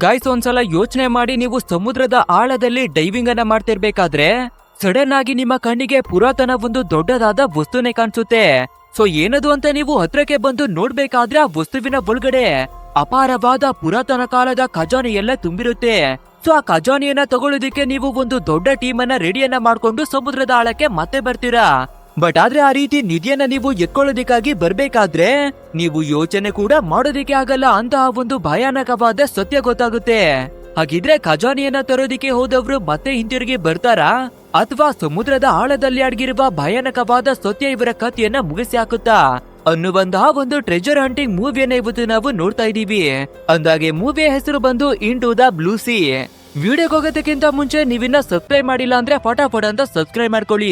Guys, ಒಂದ್ಸಲ ಯೋಚನೆ ಮಾಡಿ, ನೀವು ಸಮುದ್ರದ ಆಳದಲ್ಲಿ ಡೈವಿಂಗ್ ಅನ್ನ ಮಾಡ್ತಿರ್ಬೇಕಾದ್ರೆ ಸಡನ್ ಆಗಿ ನಿಮ್ಮ ಕಣ್ಣಿಗೆ ಪುರಾತನ ಒಂದು ದೊಡ್ಡದಾದ ವಸ್ತುನೇ ಕಾಣಿಸುತ್ತೆ. ಸೊ ಏನದು ಅಂತ ನೀವು ಹತ್ರಕ್ಕೆ ಬಂದು ನೋಡ್ಬೇಕಾದ್ರೆ ಆ ವಸ್ತುವಿನ ಒಳಗಡೆ ಅಪಾರವಾದ ಪುರಾತನ ಕಾಲದ ಖಜಾನೆ ಎಲ್ಲ ತುಂಬಿರುತ್ತೆ. ಸೊ ಆ ಖಜಾನೆಯನ್ನ ತಗೊಳ್ಳೋದಿಕ್ಕೆ ನೀವು ಒಂದು ದೊಡ್ಡ ಟೀಮ್ ಅನ್ನ ರೆಡಿಯನ್ನ ಮಾಡ್ಕೊಂಡು ಸಮುದ್ರದ ಆಳಕ್ಕೆ ಮತ್ತೆ ಬರ್ತೀರಾ. ಬಟ್ ಆದ್ರೆ ಆ ರೀತಿ ನಿಧಿಯನ್ನ ನೀವು ಎತ್ಕೊಳ್ಳೋದಿಕ್ಕಾಗಿ ಬರ್ಬೇಕಾದ್ರೆ ನೀವು ಯೋಚನೆ ಕೂಡ ಮಾಡೋದಿಕ್ಕೆ ಆಗಲ್ಲ ಅಂತಹ ಒಂದು ಭಯಾನಕವಾದ ಸತ್ಯ ಗೊತ್ತಾಗುತ್ತೆ. ಹಾಗಿದ್ರೆ ಖಜಾನೆಯನ್ನ ತರೋದಿಕ್ಕೆ ಹೋದವ್ರು ಮತ್ತೆ ಹಿಂತಿರುಗಿ ಬರ್ತಾರಾ, ಅಥವಾ ಸಮುದ್ರದ ಆಳದಲ್ಲಿ ಅಡಗಿರುವ ಭಯಾನಕವಾದ ಸತ್ಯ ಇವರ ಕಥೆಯನ್ನ ಮುಗಿಸಿ ಹಾಕುತ್ತಾ ಅನ್ನುವಂತಹ ಒಂದು ಟ್ರೆಜರ್ ಹಂಟಿಂಗ್ ಮೂವಿಯನ್ನ ಇವತ್ತು ನಾವು ನೋಡ್ತಾ ಇದೀವಿ. ಅಂದಾಗೆ ಮೂವಿಯ ಹೆಸರು ಬಂದು ಇಂಟು ದ ಬ್ಲೂ ಸೀ. ವಿಡಿಯೋಗೆ ಹೋಗೋದಕ್ಕಿಂತ ಮುಂಚೆ ನೀವಿನ್ನ ಸಬ್ಸ್ಕ್ರೈಬ್ ಮಾಡಿಲ್ಲ ಅಂದ್ರೆ ಫಟಾಫಟ್ ಅಂತ ಸಬ್ಸ್ಕ್ರೈಬ್ ಮಾಡ್ಕೊಳ್ಳಿ.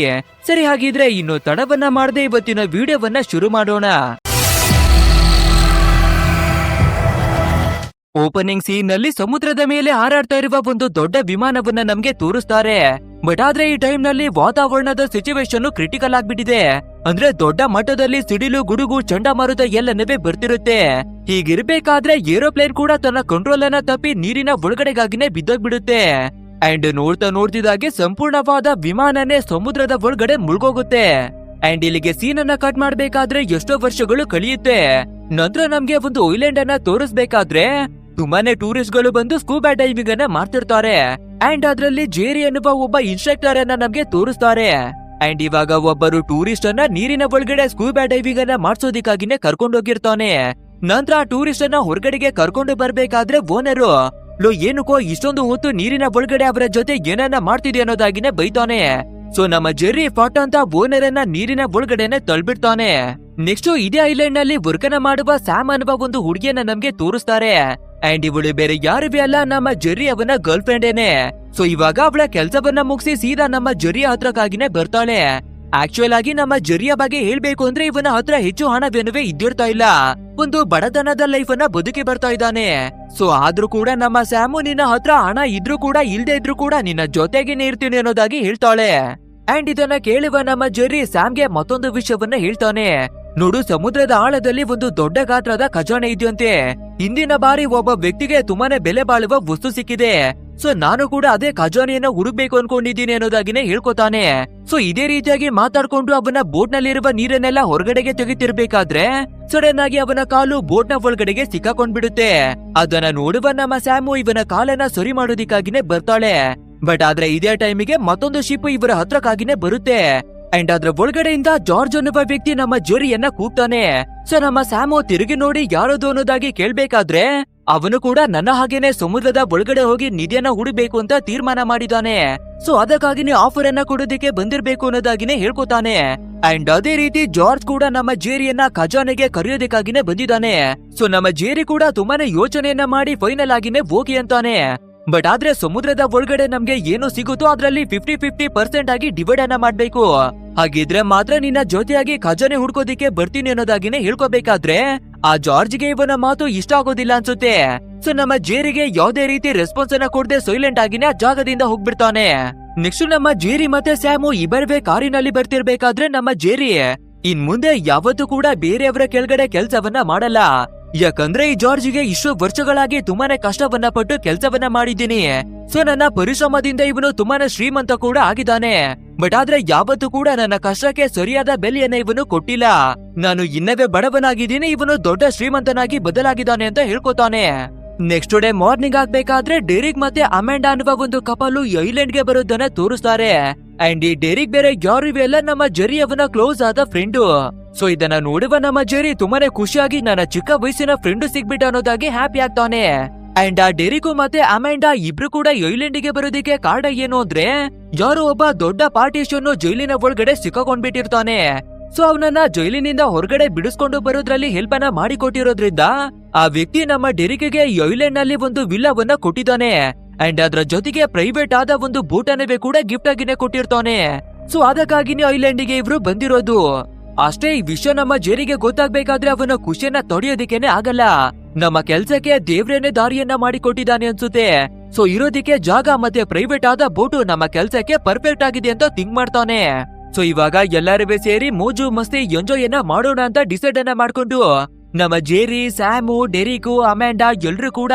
ಸರಿ, ಹಾಗಿದ್ರೆ ಇನ್ನು ತಡವನ್ನ ಮಾಡದೆ ಇವತ್ತಿನ ವಿಡಿಯೋವನ್ನ ಶುರು ಮಾಡೋಣ. ಓಪನಿಂಗ್ ಸೀನ್ ನಲ್ಲಿ ಸಮುದ್ರದ ಮೇಲೆ ಹಾರಾಡ್ತಾ ಇರುವ ಒಂದು ದೊಡ್ಡ ವಿಮಾನವನ್ನ ನಮ್ಗೆ ತೋರಿಸ್ತಾರೆ. ಬಟ್ ಆದ್ರೆ ಈ ಟೈಮ್ ನಲ್ಲಿ ವಾತಾವರಣದ ಸಿಚುವೇಶನ್ ಕ್ರಿಟಿಕಲ್ ಆಗ್ಬಿಟ್ಟಿದೆ. ಅಂದ್ರೆ ದೊಡ್ಡ ಮಟ್ಟದಲ್ಲಿ ಸಿಡಿಲು, ಗುಡುಗು, ಚಂಡಮಾರುತ ಎಲ್ಲನವೇ ಬರ್ತಿರುತ್ತೆ. ಹೀಗಿರ್ಬೇಕಾದ್ರೆ ಏರೋಪ್ಲೇನ್ ಕೂಡ ತನ್ನ ಕಂಟ್ರೋಲ್ ಅನ್ನ ತಪ್ಪಿ ನೀರಿನ ಒಳಗಡೆಗಾಗಿನೇ ಬಿದ್ದೋಗ್ಬಿಡುತ್ತೆ. ಅಂಡ್ ನೋಡ್ತಿದ್ದಾಗೆ ಸಂಪೂರ್ಣವಾದ ವಿಮಾನನೇ ಸಮುದ್ರದ ಒಳಗಡೆ ಮುಳುಗೋಗುತ್ತೆ. ಅಂಡ್ ಇಲ್ಲಿಗೆ ಸೀನ್ ಅನ್ನ ಕಟ್ ಮಾಡ್ಬೇಕಾದ್ರೆ ಎಷ್ಟೋ ವರ್ಷಗಳು ಕಳಿಯುತ್ತೆ. ನಂತರ ನಮ್ಗೆ ಒಂದು ಐಲ್ಯಾಂಡ್ ಅನ್ನ ತೋರಿಸ್ಬೇಕಾದ್ರೆ ತುಂಬಾನೇ ಟೂರಿಸ್ಟ್ ಗಳು ಬಂದು ಸ್ಕೂಬಾ ಡೈವಿಂಗ್ ಅನ್ನ ಮಾಡ್ತಿರ್ತಾರೆ. ಅಂಡ್ ಅದ್ರಲ್ಲಿ ಜೇರಿ ಅನ್ನುವ ಒಬ್ಬ ಇನ್ಸ್ಟ್ರಕ್ಟರ್ ಅನ್ನ ನಮ್ಗೆ ತೋರಿಸ್ತಾರೆ. ಅಂಡ್ ಇವಾಗ ಒಬ್ಬರು ಟೂರಿಸ್ಟ್ ಅನ್ನ ನೀರಿನ ಒಳಗಡೆ ಸ್ಕೂಬಾ ಡೈವಿಂಗ್ ಅನ್ನ ಮಾಡ್ಸೋದಿಕ್ಕಾಗಿನೇ ಕರ್ಕೊಂಡು ಹೋಗಿರ್ತಾನೆ. ನಂತರ ಆ ಟೂರಿಸ್ಟ್ ಅನ್ನ ಹೊರಗಡೆಗೆ ಕರ್ಕೊಂಡು ಬರ್ಬೇಕಾದ್ರೆ ಓನರು ಏನಕ್ಕೋ ಇಷ್ಟೊಂದು ಹೊತ್ತು ನೀರಿನ ಒಳಗಡೆ ಅವರ ಜೊತೆ ಏನನ್ನ ಮಾಡ್ತಿದೆ ಅನ್ನೋದಾಗಿನೇ ಬೈತಾನೆ. ಸೊ ನಮ್ಮ ಜೆರ್ರಿ ಫಾಟ್ ಅಂತ ಓನರ್ ಅನ್ನ ನೀರಿನ ಒಳಗಡೆನೆ ತಳ್ಬಿಡ್ತಾನೆ. ನೆಕ್ಸ್ಟ್ ಇದೇ ಐಲ್ಯಾಂಡ್ ನಲ್ಲಿ ವರ್ಕನ ಮಾಡುವ ಸ್ಯಾಮ್ ಅನ್ನುವ ಒಂದು ಹುಡುಗಿಯನ್ನ ನಮ್ಗೆ ತೋರಿಸ್ತಾರೆ. ಅಂಡ್ ಇವಳು ಬೇರೆ ಯಾರು ಅಲ್ಲ, ನಮ್ಮ ಜೆರ್ರಿ ಅವನ ಗರ್ಲ್ ಫ್ರೆಂಡ್ ಏನೆ. ಸೊ ಇವಾಗ ಅವಳ ಕೆಲ್ಸವನ್ನ ಮುಗಿಸಿ ಸೀದಾ ನಮ್ಮ ಜೆರ್ರಿಯ ಹತ್ರಕ್ಕಾಗಿನೇ ಬರ್ತಾಳೆ. ಆಕ್ಚುಯಲ್ ಆಗಿ ನಮ್ಮ ಜೆರ್ರಿಯ ಬಗ್ಗೆ ಹೇಳ್ಬೇಕು ಅಂದ್ರೆ ಇವನ ಹತ್ರ ಹೆಚ್ಚು ಹಣವೇನುವೆ ಇದ್ದಿರ್ತಾ ಇಲ್ಲ. ಒಂದು ಬಡತನದ ಲೈಫ್ ಅನ್ನ ಬದುಕಿ ಬರ್ತಾ ಇದ್ದಾನೆ. ಸೊ ಆದ್ರೂ ಕೂಡ ನಮ್ಮ ಸ್ಯಾಮು ನಿನ್ನ ಹತ್ರ ಹಣ ಇದ್ರೂ ಕೂಡ ಇಲ್ದೇ ಇದ್ರೂ ಕೂಡ ನಿನ್ನ ಜೊತೆಗೇನೆ ಇರ್ತೀನಿ ಅನ್ನೋದಾಗಿ ಹೇಳ್ತಾಳೆ. ಅಂಡ್ ಇದನ್ನ ಕೇಳುವ ನಮ್ಮ ಜೆರ್ರಿ ಸ್ಯಾಮ್ಗೆ ಮತ್ತೊಂದು ವಿಷಯವನ್ನ ಹೇಳ್ತಾನೆ. ನೋಡು, ಸಮುದ್ರದ ಆಳದಲ್ಲಿ ಒಂದು ದೊಡ್ಡ ಗಾತ್ರದ ಖಜಾನೆ ಇದೆಯಂತೆ. ಹಿಂದಿನ ಬಾರಿ ಒಬ್ಬ ವ್ಯಕ್ತಿಗೆ ತುಂಬಾನೇ ಬೆಲೆ ಬಾಳುವ ವಸ್ತು ಸಿಕ್ಕಿದೆ. ಸೊ ನಾನು ಕೂಡ ಅದೇ ಖಜಾನೆಯನ್ನ ಹುಡುಕ್ಬೇಕು ಅನ್ಕೊಂಡಿದ್ದೀನಿ ಅನ್ನೋದಾಗಿನೇ ಹೇಳ್ಕೊತಾನೆ. ಸೊ ಇದೇ ರೀತಿಯಾಗಿ ಮಾತಾಡ್ಕೊಂಡು ಅವನ ಬೋಟ್ ನಲ್ಲಿರುವ ನೀರನ್ನೆಲ್ಲ ಹೊರಗಡೆಗೆ ತೆಗಿತಿರ್ಬೇಕಾದ್ರೆ ಸಡನ್ ಆಗಿ ಅವನ ಕಾಲು ಬೋಟ್ ನ ಒಳಗಡೆಗೆ ಸಿಕ್ಕಾಕೊಂಡ್ಬಿಡುತ್ತೆ. ಅದನ್ನ ನೋಡುವ ನಮ್ಮ ಸ್ಯಾಮು ಇವನ ಕಾಲನ್ನ ಸರಿ ಮಾಡೋದಿಕ್ಕಾಗಿನೇ ಬರ್ತಾಳೆ. ಬಟ್ ಆದ್ರೆ ಇದೇ ಟೈಮಿಗೆ ಮತ್ತೊಂದು ಶಿಪ್ ಇವರ ಹತ್ರಕ್ಕಾಗಿನೇ ಬರುತ್ತೆ. ಅಂಡ್ ಅದ್ರ ಒಳಗಡೆಯಿಂದ ಜಾರ್ಜ್ ಅನ್ನುವ ವ್ಯಕ್ತಿ ನಮ್ಮ ಜೆರ್ರಿಯನ್ನ ಕೂಗ್ತಾನೆ. ಸೊ ನಮ್ಮ ಸ್ಯಾಮು ತಿರುಗಿ ನೋಡಿ ಯಾರದು ಅನ್ನೋದಾಗಿ ಕೇಳ್ಬೇಕಾದ್ರೆ ಅವನು ಕೂಡ ನನ್ನ ಹಾಗೇನೆ ಸಮುದ್ರದ ಒಳಗಡೆ ಹೋಗಿ ನಿಧಿಯನ್ನ ಹುಡುಕ್ಬೇಕು ಅಂತ ತೀರ್ಮಾನ ಮಾಡಿದಾನೆ. ಸೊ ಅದಕ್ಕಾಗಿನೇ ಆಫರ್ ಅನ್ನ ಕೊಡೋದಿಕ್ಕೆ ಬಂದಿರ್ಬೇಕು ಅನ್ನೋದಾಗಿನೇ ಹೇಳ್ಕೊತಾನೆ. ಅಂಡ್ ಅದೇ ರೀತಿ ಜಾರ್ಜ್ ಕೂಡ ನಮ್ಮ ಜೆರ್ರಿಯನ್ನ ಖಜಾನೆಗೆ ಕರೆಯೋದಕ್ಕಾಗಿನೇ ಬಂದಿದ್ದಾನೆ. ಸೊ ನಮ್ಮ ಜೆರ್ರಿ ಕೂಡ ತುಂಬಾನೇ ಯೋಚನೆಯನ್ನ ಮಾಡಿ ಫೈನಲ್ ಆಗಿನೇ ಹೋಗಿ ಅಂತಾನೆ. ಬಟ್ ಆದ್ರೆ ಸಮುದ್ರದ ಒಳಗಡೆ ನಮ್ಗೆ ಏನು ಸಿಗುತ್ತೋ ಅದ್ರಲ್ಲಿ 50-50% ಆಗಿ ಡಿವೈಡ್ ಅನ್ನ ಮಾಡ್ಬೇಕು. ಹಾಗಿದ್ರೆ ಮಾತ್ರ ನಿನ್ನ ಜೊತೆಯಾಗಿ ಖಜಾನೆ ಹುಡ್ಕೋದಿಕ್ಕೆ ಬರ್ತೀನಿ ಅನ್ನೋದಾಗಿನೇ ಹೇಳ್ಕೋಬೇಕಾದ್ರೆ ಆ ಜಾರ್ಜ್ಗೆ ಇವನ ಮಾತು ಇಷ್ಟ ಆಗೋದಿಲ್ಲ ಅನ್ಸುತ್ತೆ. ಸೊ ನಮ್ಮ ಜೆರ್ರಿಗೆ ಯಾವುದೇ ರೀತಿ ರೆಸ್ಪಾನ್ಸ್ ಅನ್ನ ಕೊಡದೆ ಸೈಲೆಂಟ್ ಆಗಿನೇ ಆ ಜಾಗದಿಂದ ಹೋಗ್ಬಿಡ್ತಾನೆ. ನೆಕ್ಸ್ಟ್ ನಮ್ಮ ಜೆರ್ರಿ ಮತ್ತೆ ಸ್ಯಾಮು ಇಬ್ಬರವೇ ಕಾರಿನಲ್ಲಿ ಬರ್ತಿರ್ಬೇಕಾದ್ರೆ ನಮ್ಮ ಜೆರ್ರಿ ಇನ್ ಮುಂದೆ ಯಾವತ್ತೂ ಕೂಡ ಬೇರೆಯವರ ಕೆಳಗಡೆ ಕೆಲ್ಸವನ್ನ ಮಾಡಲ್ಲ. ಯಾಕಂದ್ರೆ ಈ ಜಾರ್ಜ್ಗೆ ಇಷ್ಟು ವರ್ಷಗಳಾಗಿ ತುಂಬಾನೇ ಕಷ್ಟವನ್ನ ಪಟ್ಟು ಕೆಲ್ಸವನ್ನ ಮಾಡಿದ್ದೀನಿ. ಸೊ ನನ್ನ ಪರಿಶ್ರಮದಿಂದ ಇವನು ತುಂಬಾನೇ ಶ್ರೀಮಂತ ಕೂಡ ಆಗಿದ್ದಾನೆ. ಬಟ್ ಆದ್ರೆ ಯಾವತ್ತೂ ಕೂಡ ನನ್ನ ಕಷ್ಟಕ್ಕೆ ಸರಿಯಾದ ಬೆಲೆಯನ್ನ ಇವನು ಕೊಟ್ಟಿಲ್ಲ. ನಾನು ಇನ್ನವೇ ಬಡವನಾಗಿದ್ದೀನಿ, ಇವನು ದೊಡ್ಡ ಶ್ರೀಮಂತನಾಗಿ ಬದಲಾಗಿದ್ದಾನೆ ಅಂತ ಹೇಳ್ಕೊತಾನೆ. ನೆಕ್ಸ್ಟ್ ಡೇ ಮಾರ್ನಿಂಗ್ ಆಗ್ಬೇಕಾದ್ರೆ ಡೆರಿಕ್ ಮತ್ತೆ ಅಮೆಂಡಾ ಅನ್ನುವ ಒಂದು ಕಪಲು ಐಲ್ಯಾಂಡ್ ಗೆ ಬರೋದನ್ನ ತೋರಿಸ್ತಾರೆ. ಅಂಡ್ ಈ ಡೆರಿಕ್ ಬೇರೆ ಯಾರು ಇವೆಲ್ಲ ನಮ್ಮ ಜೆರ್ರಿ ಅವನ ಕ್ಲೋಸ್ ಆದ ಫ್ರೆಂಡು. ಸೊ ಇದನ್ನ ನೋಡುವ ನಮ್ಮ ಜೆರ್ರಿ ತುಂಬಾನೇ ಖುಷಿಯಾಗಿ ನನ್ನ ಚಿಕ್ಕ ವಯಸ್ಸಿನ ಫ್ರೆಂಡ್ ಸಿಗ್ಬಿಟ್ಟ ಅನ್ನೋದಾಗಿ ಹ್ಯಾಪಿ ಆಗ್ತಾನೆ. ಅಂಡ್ ಆ ಡೆರಿಕು ಮತ್ತೆ ಅಮೆಂಡಾ ಇಬ್ರು ಕೂಡ ಐಲ್ಯಾಂಡ್ ಗೆ ಬರೋದಿಕ್ಕೆ ಕಾರಣ ಏನು ಅಂದ್ರೆ ಯಾರೋ ಒಬ್ಬ ದೊಡ್ಡ ಪಾರ್ಟಿಷನ್ ಜೈಲಿನ ಒಳಗಡೆ ಸಿಕ್ಕಾಕೊಂಡ್ಬಿಟ್ಟಿರ್ತಾನೆ. ಸೊ ಅವನನ್ನ ಜೈಲಿನಿಂದ ಹೊರಗಡೆ ಬಿಡಿಸ್ಕೊಂಡು ಬರೋದ್ರಲ್ಲಿ ಹೆಲ್ಪ್ ಅನ್ನ ಮಾಡಿಕೊಟ್ಟಿರೋದ್ರಿಂದ ಆ ವ್ಯಕ್ತಿ ನಮ್ಮ ಡೆರಿಕ್ಗೆ ಐಲ್ಯಾಂಡ್ ನಲ್ಲಿ ಒಂದು ವಿಲ್ಲಾವನ್ನ ಕೊಟ್ಟಿದ್ದಾನೆ. ಅಂಡ್ ಅದ್ರ ಜೊತೆಗೆ ಪ್ರೈವೇಟ್ ಆದ ಒಂದು ಬೋಟ್ ಅನ್ನವೇ ಕೂಡ ಗಿಫ್ಟ್ ಆಗಿನೇ ಕೊಟ್ಟಿರ್ತಾನೆ. ಸೊ ಅದಕ್ಕಾಗಿನೇ ಐಲ್ಯಾಂಡ್ ಗೆ ಇವ್ರು ಬಂದಿರೋದು. ಅಷ್ಟೇ, ಈ ವಿಷಯ ನಮ್ಮ ಜೆರ್ರಿಗೆ ಗೊತ್ತಾಗ್ಬೇಕಾದ್ರೆ ಅವನ ಖುಷಿಯನ್ನ ತಡೆಯೋದಿಕ್ಕೇನೆ ಆಗಲ್ಲ. ನಮ್ಮ ಕೆಲ್ಸಕ್ಕೆ ದೇವ್ರೇನೆ ದಾರಿಯನ್ನ ಮಾಡಿಕೊಟ್ಟಿದ್ದಾನೆ ಅನ್ಸುತ್ತೆ. ಸೊ ಇರೋದಿಕ್ಕೆ ಜಾಗ ಮತ್ತೆ ಪ್ರೈವೇಟ್ ಆದ ಬೋಟು ನಮ್ಮ ಕೆಲ್ಸಕ್ಕೆ ಪರ್ಫೆಕ್ಟ್ ಆಗಿದೆ ಅಂತ ಥಿಂಕ್ ಮಾಡ್ತಾನೆ. ಸೊ ಇವಾಗ ಎಲ್ಲರೂ ಸೇರಿ ಮೋಜು ಮಸ್ತಿ ಎಂಜಾಯ್ ಮಾಡೋಣ ಅಂತ ಡಿಸೈಡ್ ಅನ್ನ ಮಾಡ್ಕೊಂಡು ನಮ್ಮ ಜೆರ್ರಿ, ಸ್ಯಾಮು, ಡೆರಿಕು, ಅಮೆಂಡಾ ಎಲ್ರು ಕೂಡ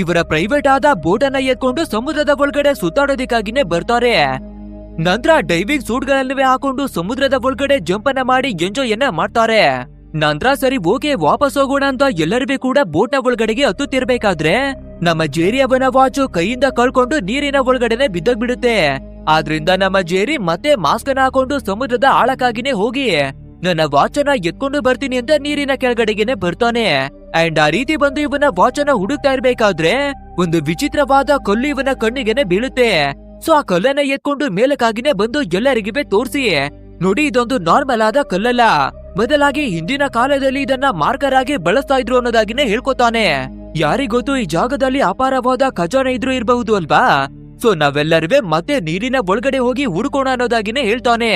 ಇವರ ಪ್ರೈವೇಟ್ ಆದ ಬೋಟ್ ಅನ್ನ ಎತ್ಕೊಂಡು ಸಮುದ್ರದ ಒಳಗಡೆ ಸುತ್ತಾಡೋದಕ್ಕಾಗಿನೇ ಬರ್ತಾರೆ. ನಂತರ ಡೈವಿಂಗ್ ಸೂಟ್ ಗಳನ್ನವೇ ಹಾಕೊಂಡು ಸಮುದ್ರದ ಒಳಗಡೆ ಜಂಪ್ ಅನ್ನ ಮಾಡಿ ಎಂಜಾಯ್ ಅನ್ನ ಮಾಡ್ತಾರೆ. ನಂತರ ಸರಿ ಓಕೆ ವಾಪಸ್ ಹೋಗೋಣ ಅಂತ ಎಲ್ಲರಿಗೂ ಕೂಡ ಬೋಟ್ ನ ಒಳಗಡೆಗೆ ಹತ್ತುತ್ತಿರ್ಬೇಕಾದ್ರೆ ನಮ್ಮ ಜೇರಿ ಅವನ ವಾಚು ಕೈಯಿಂದ ಕಳ್ಕೊಂಡು ನೀರಿನ ಒಳಗಡೆನೆ ಬಿದ್ದೋಗ್ಬಿಡುತ್ತೆ. ಆದ್ರಿಂದ ನಮ್ಮ ಜೇರಿ ಮತ್ತೆ ಮಾಸ್ಕ್ ಅನ್ನ ಹಾಕೊಂಡು ಸಮುದ್ರದ ಆಳಕ್ಕಾಗಿನೇ ಹೋಗಿ ನನ್ನ ವಾಚನ್ನ ಎತ್ಕೊಂಡು ಬರ್ತೀನಿ ಅಂತ ನೀರಿನ ಕೆಳಗಡೆಗೆನೆ ಬರ್ತಾನೆ. ಅಂಡ್ ಆ ರೀತಿ ಬಂದು ಇವನ ವಾಚನ್ನ ಹುಡುಕ್ತಾ ಇರ್ಬೇಕಾದ್ರೆ ಒಂದು ವಿಚಿತ್ರವಾದ ಕಲ್ಲು ಇವನ ಕಣ್ಣಿಗೆನೆ ಬೀಳುತ್ತೆ. ಸೊ ಆ ಕಲ್ಲನ್ನ ಎತ್ಕೊಂಡು ಮೇಲಕ್ಕಾಗಿನೇ ಬಂದು ಎಲ್ಲರಿಗೂ ತೋರಿಸಿ, ನೋಡಿ ಇದೊಂದು ನಾರ್ಮಲ್ ಆದ ಕಲ್ಲಲ್ಲ, ಬದಲಾಗಿ ಹಿಂದಿನ ಕಾಲದಲ್ಲಿ ಇದನ್ನ ಮಾರ್ಕರ್ ಆಗಿ ಬಳಸ್ತಾ ಇದ್ರು ಅನ್ನೋದಾಗಿನೇ ಹೇಳ್ಕೊತಾನೆ. ಯಾರಿಗೊತ್ತು ಈ ಜಾಗದಲ್ಲಿ ಅಪಾರವಾದ ಖಜಾನೆ ಇದ್ರು ಇರಬಹುದು ಅಲ್ವಾ. ಸೊ ನಾವೆಲ್ಲರೂ ಮತ್ತೆ ನೀರಿನ ಒಳಗಡೆ ಹೋಗಿ ಹುಡುಕೋಣ ಅನ್ನೋದಾಗಿನೇ ಹೇಳ್ತಾನೆ.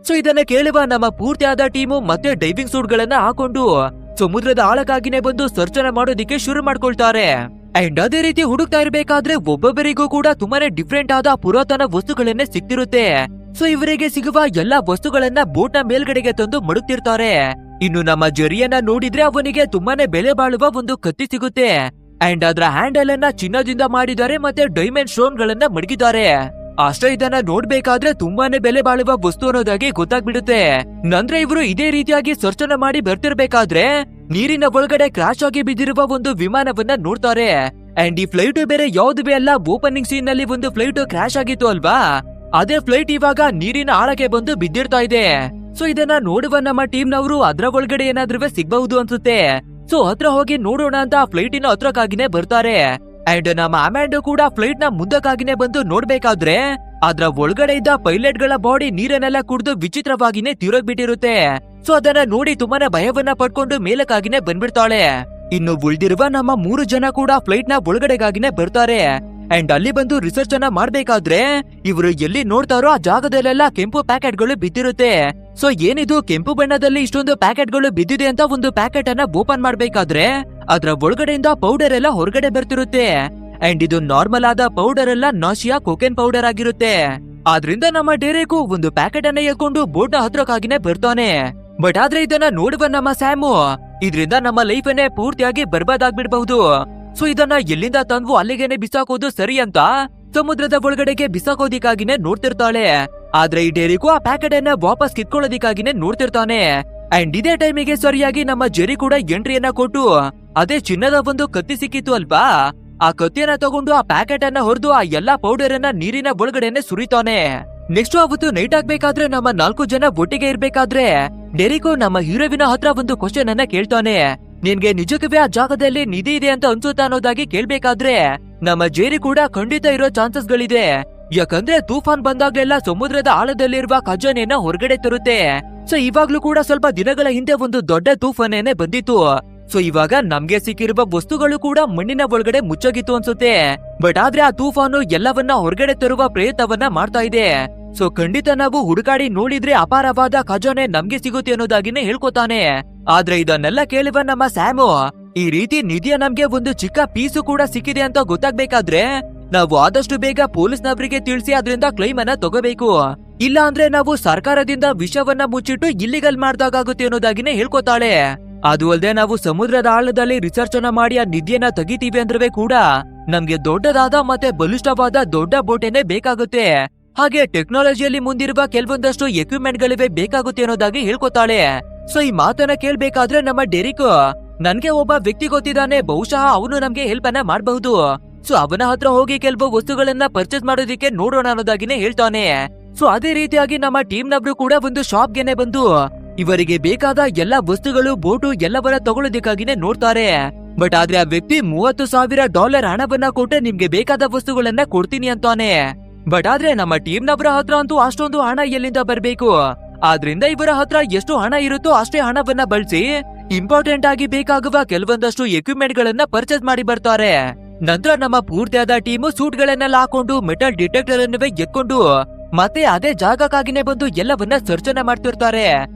ಸೊ ಇದನ್ನ ಕೇಳುವ ನಮ್ಮ ಪೂರ್ತಿಯಾದ ಟೀಮು ಮತ್ತೆ ಡೈವಿಂಗ್ ಸೂಟ್ ಗಳನ್ನ ಹಾಕೊಂಡು ಸಮುದ್ರದ ಆಳಕ್ಕಾಗಿನೇ ಬಂದು ಸರ್ಚನೆ ಮಾಡೋದಿಕ್ಕೆ ಶುರು ಮಾಡ್ಕೊಳ್ತಾರೆ. ಅಂಡ್ ಅದೇ ರೀತಿ ಹುಡುಕ್ತಾ ಇರ್ಬೇಕಾದ್ರೆ ಒಬ್ಬೊಬ್ಬರಿಗೂ ಕೂಡ ತುಂಬಾನೇ ಡಿಫ್ರೆಂಟ್ ಆದ ಪುರಾತನ ವಸ್ತುಗಳನ್ನೇ ಸಿಕ್ತಿರುತ್ತೆ. ಸೊ ಇವರಿಗೆ ಸಿಗುವ ಎಲ್ಲಾ ವಸ್ತುಗಳನ್ನ ಬೋಟ್ ನ ಮೇಲ್ಗಡೆಗೆ ತಂದು ಮಡುಕ್ತಿರ್ತಾರೆ. ಇನ್ನು ನಮ್ಮ ಜರಿಯನ್ನ ನೋಡಿದ್ರೆ ಅವನಿಗೆ ತುಂಬಾನೇ ಬೆಲೆ ಬಾಳುವ ಒಂದು ಕತ್ತಿ ಸಿಗುತ್ತೆ. ಅಂಡ್ ಅದರ ಹ್ಯಾಂಡಲ್ ಅನ್ನ ಚಿನ್ನದಿಂದ ಮಾಡಿದ್ದಾರೆ ಮತ್ತೆ ಡೈಮಂಡ್ ಸ್ಟೋನ್ ಗಳನ್ನ ಮಡಗಿದ್ದಾರೆ. ಅಷ್ಟೇ ಇದನ್ನ ನೋಡ್ಬೇಕಾದ್ರೆ ತುಂಬಾನೇ ಬೆಲೆ ಬಾಳುವ ವಸ್ತು ಅನ್ನೋದಾಗಿ ಗೊತ್ತಾಗ್ಬಿಡುತ್ತೆ. ನಂತರ ಇವರು ಇದೇ ರೀತಿಯಾಗಿ ಸರ್ಚನೆ ಮಾಡಿ ಬರ್ತಿರ್ಬೇಕಾದ್ರೆ ನೀರಿನ ಒಳಗಡೆ ಕ್ರಾಶ್ ಆಗಿ ಬಿದ್ದಿರುವ ಒಂದು ವಿಮಾನವನ್ನ ನೋಡ್ತಾರೆ. ಅಂಡ್ ಈ ಫ್ಲೈಟ್ ಬೇರೆ ಯಾವ್ದು ಅಲ್ಲ, ಓಪನಿಂಗ್ ಸೀನ್ ನಲ್ಲಿ ಒಂದು ಫ್ಲೈಟ್ ಕ್ರಾಶ್ ಆಗಿತ್ತು ಅಲ್ವಾ, ಅದೇ ಫ್ಲೈಟ್ ಇವಾಗ ನೀರಿನ ಆಳಕ್ಕೆ ಬಂದು ಬಿದ್ದಿರ್ತಾ ಇದೆ. ಸೊ ಇದನ್ನ ನೋಡುವ ನಮ್ಮ ಟೀಮ್ ನವರು ಅದ್ರ ಒಳಗಡೆ ಏನಾದ್ರೂ ಸಿಗ್ಬಹುದು ಅನ್ಸುತ್ತೆ. ಸೊ ಹತ್ರ ಹೋಗಿ ನೋಡೋಣ ಅಂತ ಫ್ಲೈಟಿನ ಹತ್ರಕ್ಕಾಗಿನೇ ಬರ್ತಾರೆ. ಅಂಡ್ ನಮ್ಮ ಅಮ್ಯಾಂಡೋ ಕೂಡ ಫ್ಲೈಟ್ ನ ಮುಂದಕ್ಕಾಗಿನೇ ಬಂದು ನೋಡ್ಬೇಕಾದ್ರೆ ಅದ್ರ ಒಳಗಡೆ ಇದ್ದ ಪೈಲಟ್ ಗಳ ಬಾಡಿ ನೀರನ್ನೆಲ್ಲ ಕುಡಿದು ವಿಚಿತ್ರವಾಗಿನೇ ತೀರೋಗ್ಬಿಟ್ಟಿರುತ್ತೆ. ಸೊ ಅದನ್ನ ನೋಡಿ ತುಂಬಾನೇ ಭಯವನ್ನ ಪಡ್ಕೊಂಡು ಮೇಲಕ್ಕಾಗಿನೇ ಬಂದ್ಬಿಡ್ತಾಳೆ. ಇನ್ನು ಉಳಿದಿರುವ ನಮ್ಮ 3 ಜನ ಕೂಡ ಫ್ಲೈಟ್ ನ ಒಳಗಡೆಗಾಗಿನೇ ಬರ್ತಾರೆ. ಅಂಡ್ ಅಲ್ಲಿ ಬಂದು ರಿಸರ್ಚ್ ಅನ್ನ ಮಾಡ್ಬೇಕಾದ್ರೆ ಇವರು ಎಲ್ಲಿ ನೋಡ್ತಾರೋ ಆ ಜಾಗದಲ್ಲೆಲ್ಲ ಕೆಂಪು ಪ್ಯಾಕೆಟ್ ಗಳು ಬಿದ್ದಿರುತ್ತೆ. ಸೊ ಏನಿದು ಕೆಂಪು ಬಣ್ಣದಲ್ಲಿ ಇಷ್ಟೊಂದು ಪ್ಯಾಕೆಟ್ ಗಳು ಬಿದ್ದಿದೆ ಅಂತ ಒಂದು ಪ್ಯಾಕೆಟ್ ಅನ್ನ ಓಪನ್ ಮಾಡ್ಬೇಕಾದ್ರೆ ಅದ್ರ ಒಳಗಡೆಯಿಂದ ಪೌಡರ್ ಎಲ್ಲ ಹೊರಗಡೆ ಬರ್ತಿರುತ್ತೆ. ಅಂಡ್ ಇದು ನಾರ್ಮಲ್ ಆದ ಪೌಡರ್ ಅಲ್ಲ, ನಾಶಿಯಾ ಕೊಕೇನ್ ಪೌಡರ್ ಆಗಿರುತ್ತೆ. ಆದ್ರಿಂದ ನಮ್ಮ ಡೇರೆಗೂ ಒಂದು ಪ್ಯಾಕೆಟ್ ಅನ್ನ ಎಳ್ಕೊಂಡು ಬೋಟ್ ನ ಹತ್ರಕ್ಕಾಗಿನೇ ಬರ್ತಾನೆ. ಬಟ್ ಆದ್ರೆ ಇದನ್ನ ನೋಡುವ ನಮ್ಮ ಸ್ಯಾಮು ಇದ್ರಿಂದ ನಮ್ಮ ಲೈಫ್ ಅನ್ನೇ ಪೂರ್ತಿಯಾಗಿ ಬರ್ಬಾದಾಗ್ಬಿಡ್ಬಹುದು. ಸೊ ಇದನ್ನ ಎಲ್ಲಿಂದ ತಂದು ಅಲ್ಲಿಗೆನೆ ಬಿಸಾಕೋದು ಸರಿ ಅಂತ ಸಮುದ್ರದ ಒಳಗಡೆಗೆ ಬಿಸಾಕೋದಿಕ್ಕಾಗಿನೇ ನೋಡ್ತಿರ್ತಾಳೆ. ಆದ್ರೆ ಈ ಡೇರಿಗೂ ಆ ಪ್ಯಾಕೆಟ್ ಅನ್ನ ವಾಪಸ್ ಕಿತ್ಕೊಳ್ಳೋದಿಕ್ಕಾಗಿನೇ ನೋಡ್ತಿರ್ತಾನೆ. ಅಂಡ್ ಇದೇ ಟೈಮಿಗೆ ಸರಿಯಾಗಿ ನಮ್ಮ ಜೆರಿ ಕೂಡ ಎಂಟ್ರಿಯನ್ನ ಕೊಟ್ಟು ಅದೇ ಚಿನ್ನದ ಒಂದು ಕತ್ತಿ ಸಿಕ್ಕಿತ್ತು ಅಲ್ವಾ, ಆ ಕತ್ತಿಯನ್ನ ತಗೊಂಡು ಆ ಪ್ಯಾಕೆಟ್ ಅನ್ನ ಹೊರದು ಆ ಎಲ್ಲಾ ಪೌಡರ್ ಅನ್ನ ನೀರಿನ ಒಳಗಡೆನೆ ಸುರಿತಾನೆ. ನೆಕ್ಸ್ಟ್ ಅವತ್ತು ನೈಟ್ ಆಗ್ಬೇಕಾದ್ರೆ ನಮ್ಮ 4 ಜನ ಒಟ್ಟಿಗೆ ಇರ್ಬೇಕಾದ್ರೆ ಡೆರಿಕೋ ನಮ್ಮ ಹೀರೋವಿನ ಹತ್ರ ಒಂದು ಕ್ವಶನ್ ಅನ್ನ ಕೇಳ್ತಾನೆ. ನಿನ್ಗೆ ನಿಜಕ್ಕೂ ಆ ಜಾಗದಲ್ಲಿ ನಿಧಿ ಇದೆ ಅಂತ ಅನ್ಸುತ್ತಾ ಅನ್ನೋದಾಗಿ ಕೇಳ್ಬೇಕಾದ್ರೆ ನಮ್ಮ ಜೇರಿ ಕೂಡ ಖಂಡಿತ ಇರೋ ಚಾನ್ಸಸ್ ಗಳಿದೆ. ಯಾಕಂದ್ರೆ ತೂಫಾನ್ ಬಂದಾಗ್ಲೆಲ್ಲ ಸಮುದ್ರದ ಆಳದಲ್ಲಿರುವ ಖಜಾನೆಯನ್ನ ಹೊರಗಡೆ ತರುತ್ತೆ. ಸೊ ಇವಾಗ್ಲೂ ಕೂಡ ಸ್ವಲ್ಪ ದಿನಗಳ ಹಿಂದೆ ಒಂದು ದೊಡ್ಡ ತೂಫಾನೇನೆ ಬಂದಿತ್ತು. ಸೊ ಇವಾಗ ನಮ್ಗೆ ಸಿಕ್ಕಿರುವ ವಸ್ತುಗಳು ಕೂಡ ಮಣ್ಣಿನ ಒಳಗಡೆ ಮುಚ್ಚೋಗಿತ್ತು ಅನ್ಸುತ್ತೆ. ಬಟ್ ಆದ್ರೆ ಆ ತೂಫಾನು ಎಲ್ಲವನ್ನ ಹೊರಗಡೆ ತರುವ ಪ್ರಯತ್ನವನ್ನ ಮಾಡ್ತಾ ಇದೆ. ಸೊ ಖಂಡಿತ ನಾವು ಹುಡುಕಾಡಿ ನೋಡಿದ್ರೆ ಅಪಾರವಾದ ಖಜಾನೆ ನಮ್ಗೆ ಸಿಗುತ್ತೆ ಅನ್ನೋದಾಗಿನೇ ಹೇಳ್ಕೊತಾನೆ. ಆದ್ರೆ ಇದನ್ನೆಲ್ಲ ಕೇಳುವ ನಮ್ಮ ಸ್ಯಾಮು ಈ ರೀತಿ ನಿಧಿಯ ನಮ್ಗೆ ಒಂದು ಚಿಕ್ಕ ಪೀಸು ಕೂಡ ಸಿಕ್ಕಿದೆ ಅಂತ ಗೊತ್ತಾಗ್ಬೇಕಾದ್ರೆ ನಾವು ಆದಷ್ಟು ಬೇಗ ಪೊಲೀಸ್ನವರಿಗೆ ತಿಳಿಸಿ ಅದರಿಂದ ಕ್ಲೈಮ್ ಅನ್ನ ತಗೋಬೇಕು. ಇಲ್ಲ ಅಂದ್ರೆ ನಾವು ಸರ್ಕಾರದಿಂದ ವಿಷವನ್ನ ಮುಚ್ಚಿಟ್ಟು ಇಲ್ಲಿಗಲ್ ಮಾಡ್ದಾಗುತ್ತೆ ಅನ್ನೋದಾಗಿನೇ ಹೇಳ್ಕೊತಾಳೆ. ಅದು ಅಲ್ಲದೆ ನಾವು ಸಮುದ್ರದ ಆಳದಲ್ಲಿ ರಿಸರ್ಚ್ ಅನ್ನ ಮಾಡಿ ಆ ನಿಧಿಯನ್ನ ತೆಗಿತೀವಿ ಅಂದ್ರೆ ಕೂಡ ನಮ್ಗೆ ದೊಡ್ಡದಾದ ಮತ್ತೆ ಬಲಿಷ್ಠವಾದ ದೊಡ್ಡ ಬೋಟೇನೆ ಬೇಕಾಗುತ್ತೆ. ಹಾಗೆ ಟೆಕ್ನಾಲಜಿಯಲ್ಲಿ ಮುಂದಿರುವ ಕೆಲವೊಂದಷ್ಟು ಎಕ್ವಿಪ್ಮೆಂಟ್ ಗಳಿವೆ ಬೇಕಾಗುತ್ತೆ ಅನ್ನೋದಾಗಿ ಹೇಳ್ಕೊತಾಳೆ. ಸೊ ಈ ಮಾತನ್ನ ಕೇಳ್ಬೇಕಾದ್ರೆ ನಮ್ಮ ಡೆರಿಕ್ ನನ್ಗೆ ಒಬ್ಬ ವ್ಯಕ್ತಿ ಗೊತ್ತಿದ್ದಾನೆ, ಬಹುಶಃ ಅವನು ನಮ್ಗೆ ಹೆಲ್ಪ್ ಅನ್ನ ಮಾಡಬಹುದು. ಸೊ ಅವನ ಹತ್ರ ಹೋಗಿ ಕೆಲವು ವಸ್ತುಗಳನ್ನ ಪರ್ಚೇಸ್ ಮಾಡೋದಿಕ್ಕೆ ನೋಡೋಣ ಅನ್ನೋದಾಗಿನೇ ಹೇಳ್ತಾನೆ. ಸೊ ಅದೇ ರೀತಿಯಾಗಿ ನಮ್ಮ ಟೀಮ್ ನವರು ಕೂಡ ಒಂದು ಶಾಪ್ ಗೆನೆ ಬಂದು ಇವರಿಗೆ ಬೇಕಾದ ಎಲ್ಲಾ ವಸ್ತುಗಳು ಬೋಟು ಎಲ್ಲವನ್ನ ತಗೊಳ್ಳೋದಕ್ಕಾಗಿನೇ ನೋಡ್ತಾರೆ. ಬಟ್ ಆದ್ರೆ ಆ ವ್ಯಕ್ತಿ $30,000 ಹಣವನ್ನ ಕೊಟ್ಟೆ ನಿಮ್ಗೆ ಬೇಕಾದ ವಸ್ತುಗಳನ್ನ ಕೊಡ್ತೀನಿ ಅಂತಾನೆ. ಬಟ್ ಆದ್ರೆ ನಮ್ಮ ಟೀಮ್ ನವರ ಹತ್ರ ಅಂತೂ ಅಷ್ಟೊಂದು ಹಣ ಎಲ್ಲಿಂದ ಬರ್ಬೇಕು. ಆದ್ರಿಂದ ಇವರ ಹತ್ರ ಎಷ್ಟು ಹಣ ಇರುತ್ತೋ ಅಷ್ಟೇ ಹಣವನ್ನ ಬಳಸಿ ಇಂಪಾರ್ಟೆಂಟ್ ಆಗಿ ಬೇಕಾಗುವ ಕೆಲವೊಂದಷ್ಟು ಎಕ್ವಿಪ್ಮೆಂಟ್ ಗಳನ್ನ ಪರ್ಚೇಸ್ ಮಾಡಿ ಬರ್ತಾರೆ. ನಂತರ ನಮ್ಮ ಪೂರ್ತಿಯಾದ ಟೀಮು ಸೂಟ್ ಗಳನ್ನೆಲ್ಲ ಹಾಕೊಂಡು ಮೆಟಲ್ ಡಿಟೆಕ್ಟರ್ ಅನ್ನುವೇ ಎತ್ಕೊಂಡು ಮತ್ತೆ ಅದೇ ಜಾಗಕ್ಕಾಗಿನೇ ಬಂದು ಎಲ್ಲವನ್ನ ಸರ್ಚನೆ ಮಾಡ್ತಿರ್ತಾರೆ.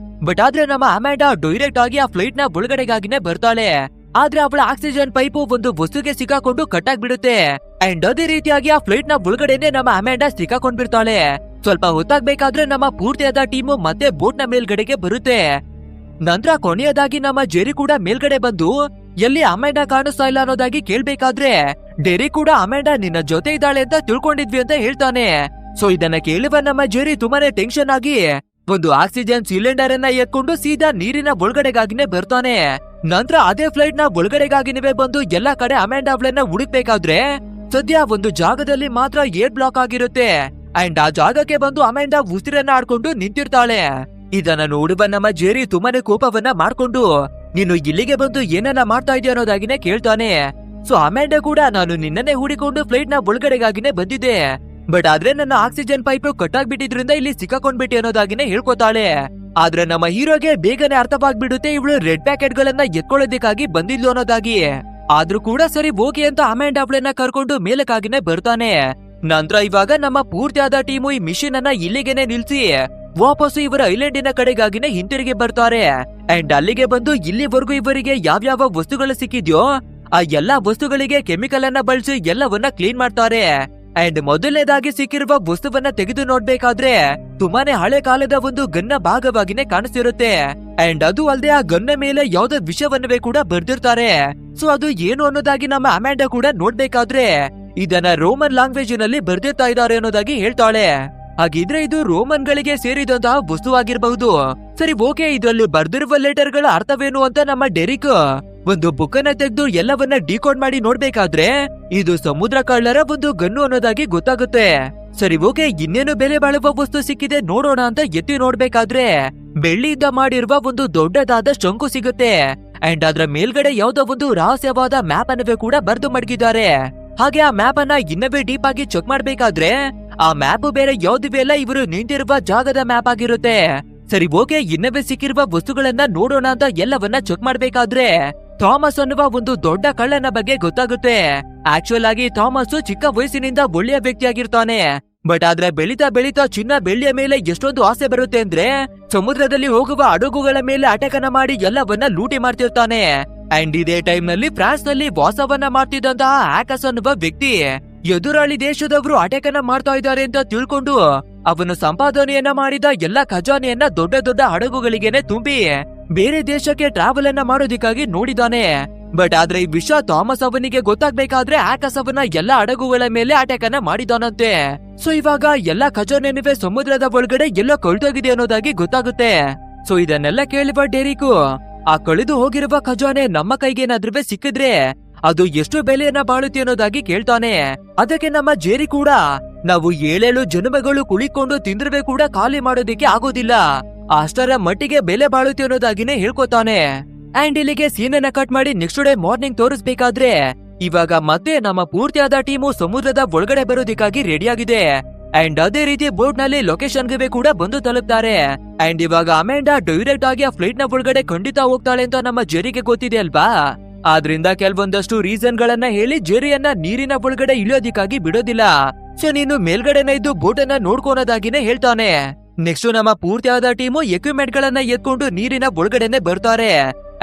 ಬಟ್ ಆದ್ರೆ ನಮ್ಮ ಅಮ್ಯಾಂಡಾ ಡೈರೆಕ್ಟ್ ಆಗಿ ಆ ಫ್ಲೈಟ್ ನ ಒಳಗಡೆಗಾಗಿನೇ ಬರ್ತಾಳೆ. ಆದ್ರೆ ಅವಳ ಆಕ್ಸಿಜನ್ ಪೈಪು ಒಂದು ವಸ್ತುಗೆ ಸಿಕ್ಕಾಕೊಂಡು ಕಟ್ಟಾಗ್ಬಿಡುತ್ತೆ. ಅಂಡ್ ಅದೇ ರೀತಿಯಾಗಿ ಆ ಫ್ಲೈಟ್ ನ ಒಳಗಡೆನೆ ನಮ್ಮ ಅಮ್ಯಾಂಡಾ ಸಿಕ್ಕಾಕೊಂಡ್ಬಿಡ್ತಾಳೆ. ಸ್ವಲ್ಪ ಹೊತ್ತಾಗ್ಬೇಕಾದ್ರೆ ನಮ್ಮ ಪೂರ್ತಿಯಾದ ಟೀಮು ಮತ್ತೆ ಬೋಟ್ ನ ಮೇಲ್ಗಡೆಗೆ ಬರುತ್ತೆ. ನಂತರ ಕೊನೆಯದಾಗಿ ನಮ್ಮ ಜೆರಿ ಕೂಡ ಮೇಲ್ಗಡೆ ಬಂದು ಎಲ್ಲಿ ಅಮೆಂಡಾ ಕಾಣಿಸ್ತಾ ಇಲ್ಲ ಅನ್ನೋದಾಗಿ ಕೇಳ್ಬೇಕಾದ್ರೆ ಡೆರಿಕ್ ಕೂಡ ಅಮೆಂಡಾ ನಿನ್ನ ಜೊತೆ ಇದ್ದಾಳೆ ಅಂತ ತಿಳ್ಕೊಂಡಿದ್ವಿ ಅಂತ ಹೇಳ್ತಾನೆ. ಸೊ ಇದನ್ನ ಕೇಳುವ ನಮ್ಮ ಜೆರಿ ತುಂಬಾನೇ ಟೆನ್ಷನ್ ಆಗಿ ಒಂದು ಆಕ್ಸಿಜನ್ ಸಿಲಿಂಡರ್ ಅನ್ನ ಎತ್ಕೊಂಡು ಸೀದಾ ನೀರಿನ ಒಳಗಡೆಗಾಗಿನೇ ಬರ್ತಾನೆ. ನಂತರ ಅದೇ ಫ್ಲೈಟ್ ನ ಒಳಗಡೆಗಾಗಿನೇ ಬಂದು ಎಲ್ಲಾ ಕಡೆ ಅಮೆಂಡಾ ಅವಳನ್ನ ಹುಡುಕ್ಬೇಕಾದ್ರೆ ಸದ್ಯ ಒಂದು ಜಾಗದಲ್ಲಿ ಮಾತ್ರ ಏರ್ ಬ್ಲಾಕ್ ಆಗಿರುತ್ತೆ. ಅಂಡ್ ಆ ಜಾಗಕ್ಕೆ ಬಂದು ಅಮೆಂಡಾ ಉಸಿರನ್ನ ಆಡ್ಕೊಂಡು ನಿಂತಿರ್ತಾಳೆ. ಇದನ್ನ ನೋಡುವ ನಮ್ಮ ಜೆರಿ ತುಂಬಾನೇ ಕೋಪವನ್ನ ಮಾಡ್ಕೊಂಡು ನೀನು ಇಲ್ಲಿಗೆ ಬಂದು ಏನನ್ನ ಮಾಡ್ತಾ ಇದೆಯಾ ಅನ್ನೋದಾಗಿನೇ ಕೇಳ್ತಾನೆ. ಸೊ ಅಮೆಂಡಾ ಕೂಡ ನಾನು ನಿನ್ನನ್ನೇ ಹೂಡಿಕೊಂಡು ಫ್ಲೈಟ್ ನ ಒಳಗಡೆಗಾಗಿನೇ ಬಂದಿದ್ದೆ, ಬಟ್ ಆದ್ರೆ ನನ್ನ ಆಕ್ಸಿಜನ್ ಪೈಪ್ ಕಟ್ಟಾಗ್ಬಿಟ್ಟಿದ್ರಿಂದ ಇಲ್ಲಿ ಸಿಕ್ಕಾಕೊಂಡ್ಬಿಟ್ಟೆ ಅನ್ನೋದಾಗಿನೇ ಹೇಳ್ಕೊತಾಳೆ. ಆದ್ರೆ ನಮ್ಮ ಹೀರೋಗೆ ಬೇಗನೆ ಅರ್ಥವಾಗ್ಬಿಡುತ್ತೆ ಇವಳು ರೆಡ್ ಪ್ಯಾಕೆಟ್ ಗಳನ್ನ ಎತ್ಕೊಳ್ಳೋದಕ್ಕಾಗಿ ಬಂದಿದ್ಲು ಅನ್ನೋದಾಗಿ. ಆದ್ರೂ ಕೂಡ ಸರಿ ಓಕೆ ಅಂತ ಅಮೆಂಡಾ ಅವಳನ್ನ ಕರ್ಕೊಂಡು ಮೇಲಕ್ಕಾಗಿನೇ ಬರ್ತಾನೆ. ನಂತರ ಇವಾಗ ನಮ್ಮ ಪೂರ್ತಿಯಾದ ಟೀಮು ಈ ಮಿಷನ್ ಅನ್ನ ಇಲ್ಲಿಗೆನೆ ನಿಲ್ಸಿ ವಾಪಸ್ಸು ಇವರ ಐಲ್ಯಾಂಡಿನ ಕಡೆಗಾಗಿನೇ ಹಿಂತಿರುಗಿ ಬರ್ತಾರೆ. ಅಂಡ್ ಅಲ್ಲಿಗೆ ಬಂದು ಇಲ್ಲಿವರೆಗೂ ಇವರಿಗೆ ಯಾವ್ಯಾವ ವಸ್ತುಗಳು ಸಿಕ್ಕಿದ್ಯೋ ಆ ಎಲ್ಲಾ ವಸ್ತುಗಳಿಗೆ ಕೆಮಿಕಲ್ ಅನ್ನ ಬಳಸಿ ಎಲ್ಲವನ್ನ ಕ್ಲೀನ್ ಮಾಡ್ತಾರೆ. ಅಂಡ್ ಮೊದಲನೇದಾಗಿ ಸಿಕ್ಕಿರುವ ವಸ್ತುವನ್ನ ತೆಗೆದು ನೋಡ್ಬೇಕಾದ್ರೆ ತುಂಬಾನೇ ಹಳೆ ಕಾಲದ ಒಂದು ಗನ್ನ ಭಾಗವಾಗಿನೇ ಕಾಣಿಸ್ತಿರುತ್ತೆ. ಅಂಡ್ ಅದು ಅಲ್ಲದೆ ಆ ಗನ್ನ ಮೇಲೆ ಯಾವ್ದೋ ವಿಷಯವನ್ನವೇ ಕೂಡ ಬರ್ದಿರ್ತಾರೆ. ಸೊ ಅದು ಏನು ಅನ್ನೋದಾಗಿ ನಮ್ಮ ಅಮೆಂಡಾ ಕೂಡ ನೋಡ್ಬೇಕಾದ್ರೆ ಇದನ್ನ ರೋಮನ್ ಲ್ಯಾಂಗ್ವೇಜ್ ನಲ್ಲಿ ಬರ್ದಿರ್ತಾ ಇದ್ದಾರೆ ಅನ್ನೋದಾಗಿ ಹೇಳ್ತಾಳೆ. ಹಾಗಿದ್ರೆ ಇದು ರೋಮನ್ ಗಳಿಗೆ ಸೇರಿದಂತಹ ವಸ್ತುವಾಗಿರಬಹುದು. ಸರಿ ಓಕೆ, ಇದರಲ್ಲಿ ಬರ್ದಿರುವ ಲೆಟರ್ ಗಳ ಅರ್ಥವೇನು ಅಂತ ನಮ್ಮ ಡೆರಿಕ್ ಒಂದು ಬುಕ್ ಅನ್ನ ತೆಗೆದು ಎಲ್ಲವನ್ನ ಡಿಕೋಡ್ ಮಾಡಿ ನೋಡ್ಬೇಕಾದ್ರೆ ಇದು ಸಮುದ್ರ ಕಳ್ಳರ ಒಂದು ಗನ್ನು ಅನ್ನೋದಾಗಿ ಗೊತ್ತಾಗುತ್ತೆ. ಸರಿ ಓಕೆ, ಇನ್ನೇನು ಬೆಲೆ ಬಾಳುವ ವಸ್ತು ಸಿಕ್ಕಿದೆ ನೋಡೋಣ ಅಂತ ಎತ್ತಿ ನೋಡ್ಬೇಕಾದ್ರೆ ಬೆಳ್ಳಿಯಿಂದ ಮಾಡಿರುವ ಒಂದು ದೊಡ್ಡದಾದ ಶಂಕು ಸಿಗುತ್ತೆ. ಅಂಡ್ ಅದ್ರ ಮೇಲ್ಗಡೆ ಯಾವ್ದೋ ಒಂದು ರಹಸ್ಯವಾದ ಮ್ಯಾಪ್ ಅನ್ನವೇ ಕೂಡ ಬರ್ದು ಮಡಗಿದ್ದಾರೆ. ಹಾಗೆ ಆ ಮ್ಯಾಪ್ ಅನ್ನ ಇನ್ನವೇ ಡೀಪ್ ಆಗಿ ಚೆಕ್ ಮಾಡ್ಬೇಕಾದ್ರೆ ಆ ಮ್ಯಾಪ್ ಬೇರೆ ಯಾವ್ದಿವೆ ಅಲ್ಲ ಇವರು ನಿಂತಿರುವ ಜಾಗದ ಮ್ಯಾಪ್ ಆಗಿರುತ್ತೆ. ಸರಿ ಓಕೆ, ಇನ್ನವೇ ಸಿಕ್ಕಿರುವ ವಸ್ತುಗಳನ್ನ ನೋಡೋಣ ಅಂತ ಎಲ್ಲವನ್ನ ಚೆಕ್ ಮಾಡ್ಬೇಕಾದ್ರೆ ಥಾಮಸ್ ಅನ್ನುವ ಒಂದು ದೊಡ್ಡ ಕಳ್ಳನ ಬಗ್ಗೆ ಗೊತ್ತಾಗುತ್ತೆ. ಆಕ್ಚುಯಲ್ ಆಗಿ ಥಾಮಸ್ ಚಿಕ್ಕ ವಯಸ್ಸಿನಿಂದ ಒಳ್ಳೆಯ ವ್ಯಕ್ತಿಯಾಗಿರ್ತಾನೆ, ಬಟ್ ಆದ್ರೆ ಬೆಳೀತಾ ಬೆಳೀತಾ ಚಿನ್ನ ಬೆಳ್ಳಿಯ ಮೇಲೆ ಎಷ್ಟೊಂದು ಆಸೆ ಬರುತ್ತೆ ಅಂದ್ರೆ ಸಮುದ್ರದಲ್ಲಿ ಹೋಗುವ ಹಡಗುಗಳ ಮೇಲೆ ಅಟಕನ ಮಾಡಿ ಎಲ್ಲವನ್ನ ಲೂಟಿ ಮಾಡ್ತಿರ್ತಾನೆ. ಅಂಡ್ ಇದೇ ಟೈಮ್ ನಲ್ಲಿ ಫ್ರಾನ್ಸ್ ನಲ್ಲಿ ವಾಸವನ್ನ ಮಾಡ್ತಿದ್ದಂತಹ ಆಕಸ್ ಅನ್ನುವ ವ್ಯಕ್ತಿ ಎದುರಾಳಿ ದೇಶದವರು ಅಟಕನ ಮಾಡ್ತಾ ಇದ್ದಾರೆ ಅಂತ ತಿಳ್ಕೊಂಡು ಅವನು ಸಂಪಾದನೆಯನ್ನ ಮಾಡಿದ ಎಲ್ಲ ಖಜಾನೆಯನ್ನ ದೊಡ್ಡ ದೊಡ್ಡ ಹಡಗುಗಳಿಗೆನೆ ತುಂಬಿ ಬೇರೆ ದೇಶಕ್ಕೆ ಟ್ರಾವೆಲ್ ಅನ್ನ ಮಾಡೋದಿಕ್ಕಾಗಿ ನೋಡಿದಾನೆ. ಬಟ್ ಆದ್ರೆ ಈ ವಿಷಯ ಥಾಮಸ್ ಅವನಿಗೆ ಗೊತ್ತಾಗ್ಬೇಕಾದ್ರೆ ಆಕಸ್ ಅವನ ಎಲ್ಲಾ ಹಡಗುಗಳ ಮೇಲೆ ಅಟ್ಯಾಕ್ ಅನ್ನ ಮಾಡಿದಾನಂತೆ. ಸೊ ಇವಾಗ ಎಲ್ಲಾ ಖಜಾನೆನಿವೆ ಸಮುದ್ರದ ಒಳಗಡೆ ಎಲ್ಲೋ ಕಳೆದೋಗಿದೆ ಅನ್ನೋದಾಗಿ ಗೊತ್ತಾಗುತ್ತೆ. ಸೊ ಇದನ್ನೆಲ್ಲ ಕೇಳುವ ಡೆರಿಕ್ ಆ ಕಳೆದು ಹೋಗಿರುವ ಖಜಾನೆ ನಮ್ಮ ಕೈಗೇನಾದ್ರೂ ಸಿಕ್ಕಿದ್ರೆ ಅದು ಎಷ್ಟು ಬೆಲೆಯನ್ನ ಬಾಳುತ್ತೆ ಅನ್ನೋದಾಗಿ ಕೇಳ್ತಾನೆ. ಅದಕ್ಕೆ ನಮ್ಮ ಜೇರಿ ಕೂಡ ನಾವು 7 ಜನ್ಮಗಳು ಕುಳಿಕೊಂಡು ತಿಂದ್ರೆ ಕೂಡ ಖಾಲಿ ಮಾಡೋದಿಕ್ಕೆ ಆಗೋದಿಲ್ಲ, ಅಷ್ಟರ ಮಟ್ಟಿಗೆ ಬೆಲೆ ಬಾಳುತ್ತೆ ಅನ್ನೋದಾಗಿನೇ ಹೇಳ್ಕೊತಾನೆ. ಅಂಡ್ ಇಲ್ಲಿಗೆ ಸೀನನ್ನ ಕಟ್ ಮಾಡಿ ನೆಕ್ಸ್ಟ್ ಡೇ ಮಾರ್ನಿಂಗ್ ತೋರಿಸ್ಬೇಕಾದ್ರೆ ಇವಾಗ ಮತ್ತೆ ನಮ್ಮ ಪೂರ್ತಿಯಾದ ಟೀಮು ಸಮುದ್ರದ ಒಳಗಡೆ ಬರೋದಿಕ್ಕಾಗಿ ರೆಡಿ ಆಗಿದೆ. ಅಂಡ್ ಅದೇ ರೀತಿ ಬೋಟ್ ನಲ್ಲಿ ಲೊಕೇಶನ್ಗೆ ಕೂಡ ಬಂದು ತಲುಪ್ತಾರೆ. ಅಂಡ್ ಇವಾಗ ಅಮೆಂಡಾ ಡೈರೆಕ್ಟ್ ಆಗಿ ಆ ಫ್ಲೈಟ್ ನ ಒಳಗಡೆ ಖಂಡಿತ ಹೋಗ್ತಾಳೆ ಅಂತ ನಮ್ಮ ಜೆರಿಗೆ ಗೊತ್ತಿದೆ ಅಲ್ವಾ. ಆದ್ರಿಂದ ಕೆಲವೊಂದಷ್ಟು ರೀಸನ್ ಗಳನ್ನ ಹೇಳಿ ಜೆರಿಯನ್ನ ನೀರಿನ ಒಳಗಡೆ ಇಳಿಯೋದಿಕ್ಕಾಗಿ ಬಿಡೋದಿಲ್ಲ. ಸೊ ನೀನು ಮೇಲ್ಗಡೆನ ಇದ್ದು ಬೋಟ್ ಅನ್ನ ನೋಡ್ಕೊಳೋದಾಗಿನೇ ಹೇಳ್ತಾನೆ. ನೆಕ್ಸ್ಟ್ ನಮ್ಮ ಪೂರ್ತಿಯಾದ ಟೀಮು ಎಕ್ವಿಪ್ಮೆಂಟ್ ಗಳನ್ನ ಎತ್ಕೊಂಡು ನೀರಿನ ಒಳಗಡೆನೆ ಬರ್ತಾರೆ.